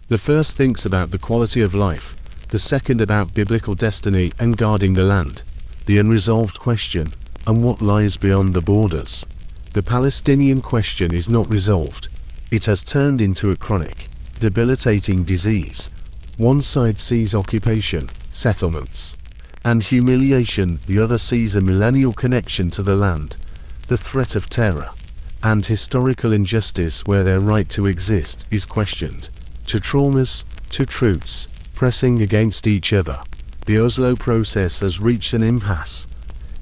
The first thinks about the quality of life, the second about biblical destiny and guarding the land. the unresolved question, and what lies beyond the borders. The Palestinian question is not resolved. It has turned into a chronic, debilitating disease. One side sees occupation, settlements, and humiliation, the other sees a millennial connection to the land, the threat of terror, and historical injustice where their right to exist is questioned. To traumas, to truths, pressing against each other. The Oslo process has reached an impasse.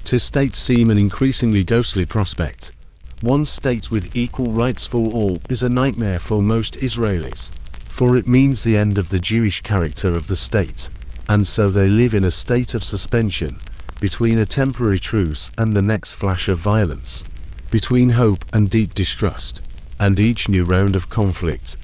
To states seem an increasingly ghostly prospect. One state with equal rights for all is a nightmare for most Israelis, for it means the end of the Jewish character of the state, and so they live in a state of suspension, between a temporary truce and the next flash of violence, between hope and deep distrust, and each new round of conflict,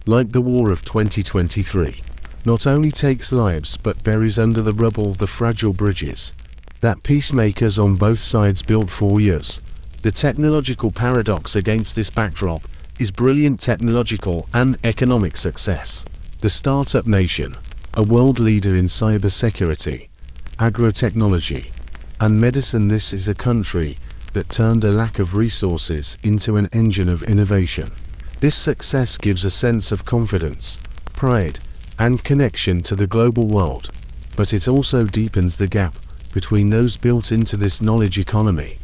like the war of 2023, not only takes lives but buries under the rubble the fragile bridges that peacemakers on both sides built for years. The technological paradox against this backdrop is brilliant technological and economic success. The startup nation, a world leader in cybersecurity, agrotechnology, and medicine. This is a country that turned a lack of resources into an engine of innovation. This success gives a sense of confidence, pride, and connection to the global world, but it also deepens the gap between those built into this knowledge economy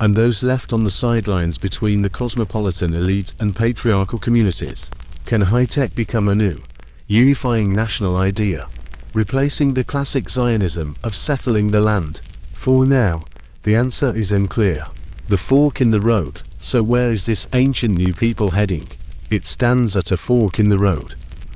and those left on the sidelines, between the cosmopolitan elite and patriarchal communities. Can high-tech become a new, unifying national idea, replacing the classic Zionism of settling the land? For now, the answer is unclear. The fork in the road. So where is this ancient new people heading? It stands at a fork in the road.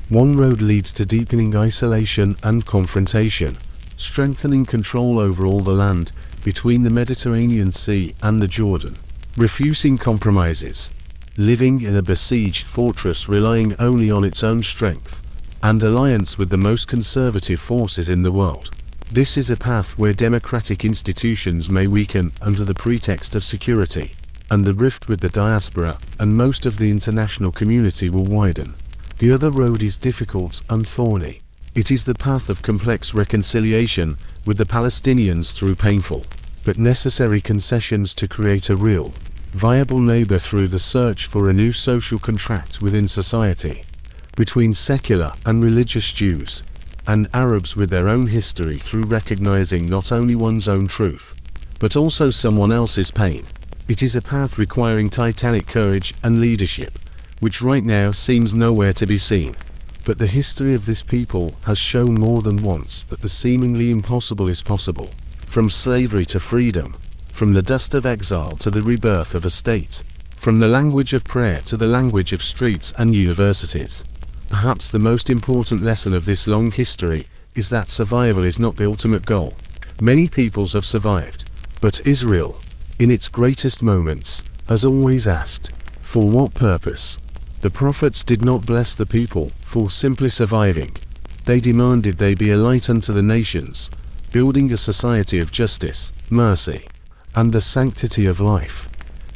One road leads to deepening isolation and confrontation, strengthening control over all the land between the Mediterranean Sea and the Jordan, refusing compromises, living in a besieged fortress relying only on its own strength, and alliance with the most conservative forces in the world. This is a path where democratic institutions may weaken under the pretext of security, and the rift with the diaspora and most of the international community will widen. The other road is difficult and thorny. It is the path of complex reconciliation with the Palestinians through painful but necessary concessions to create a real, viable neighbor through the search for a new social contract within society, between secular and religious Jews and Arabs with their own history, through recognizing not only one's own truth, but also someone else's pain. It is a path requiring titanic courage and leadership, which right now seems nowhere to be seen. But the history of this people has shown more than once that the seemingly impossible is possible. From slavery to freedom, from the dust of exile to the rebirth of a state, from the language of prayer to the language of streets and universities. Perhaps the most important lesson of this long history is that survival is not the ultimate goal. Many peoples have survived, but Israel, in its greatest moments, has always asked, for what purpose? The prophets did not bless the people for simply surviving. They demanded they be a light unto the nations, building a society of justice, mercy, and the sanctity of life.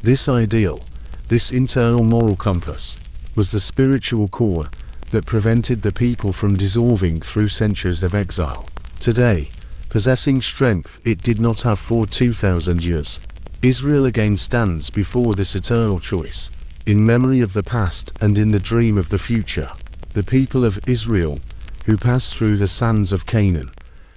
This ideal, this internal moral compass, was the spiritual core that prevented the people from dissolving through centuries of exile. Today, possessing strength it did not have for 2,000 years, Israel again stands before this eternal choice. In memory of the past and in the dream of the future, the people of Israel, who passed through the sands of Canaan,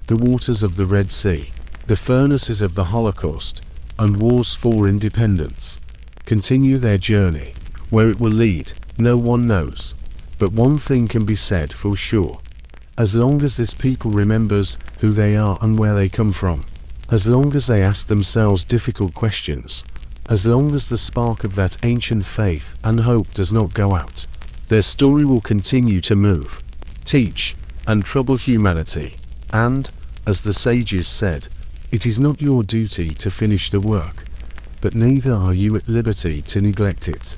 the waters of the Red Sea, the furnaces of the Holocaust, and wars for independence, continue their journey. Where it will lead, no one knows. But one thing can be said for sure. As long as this people remembers who they are and where they come from, as long as they ask themselves difficult questions, as long as the spark of that ancient faith and hope does not go out, their story will continue to move, teach, and trouble humanity. And, as the sages said, it is not your duty to finish the work, but neither are you at liberty to neglect it.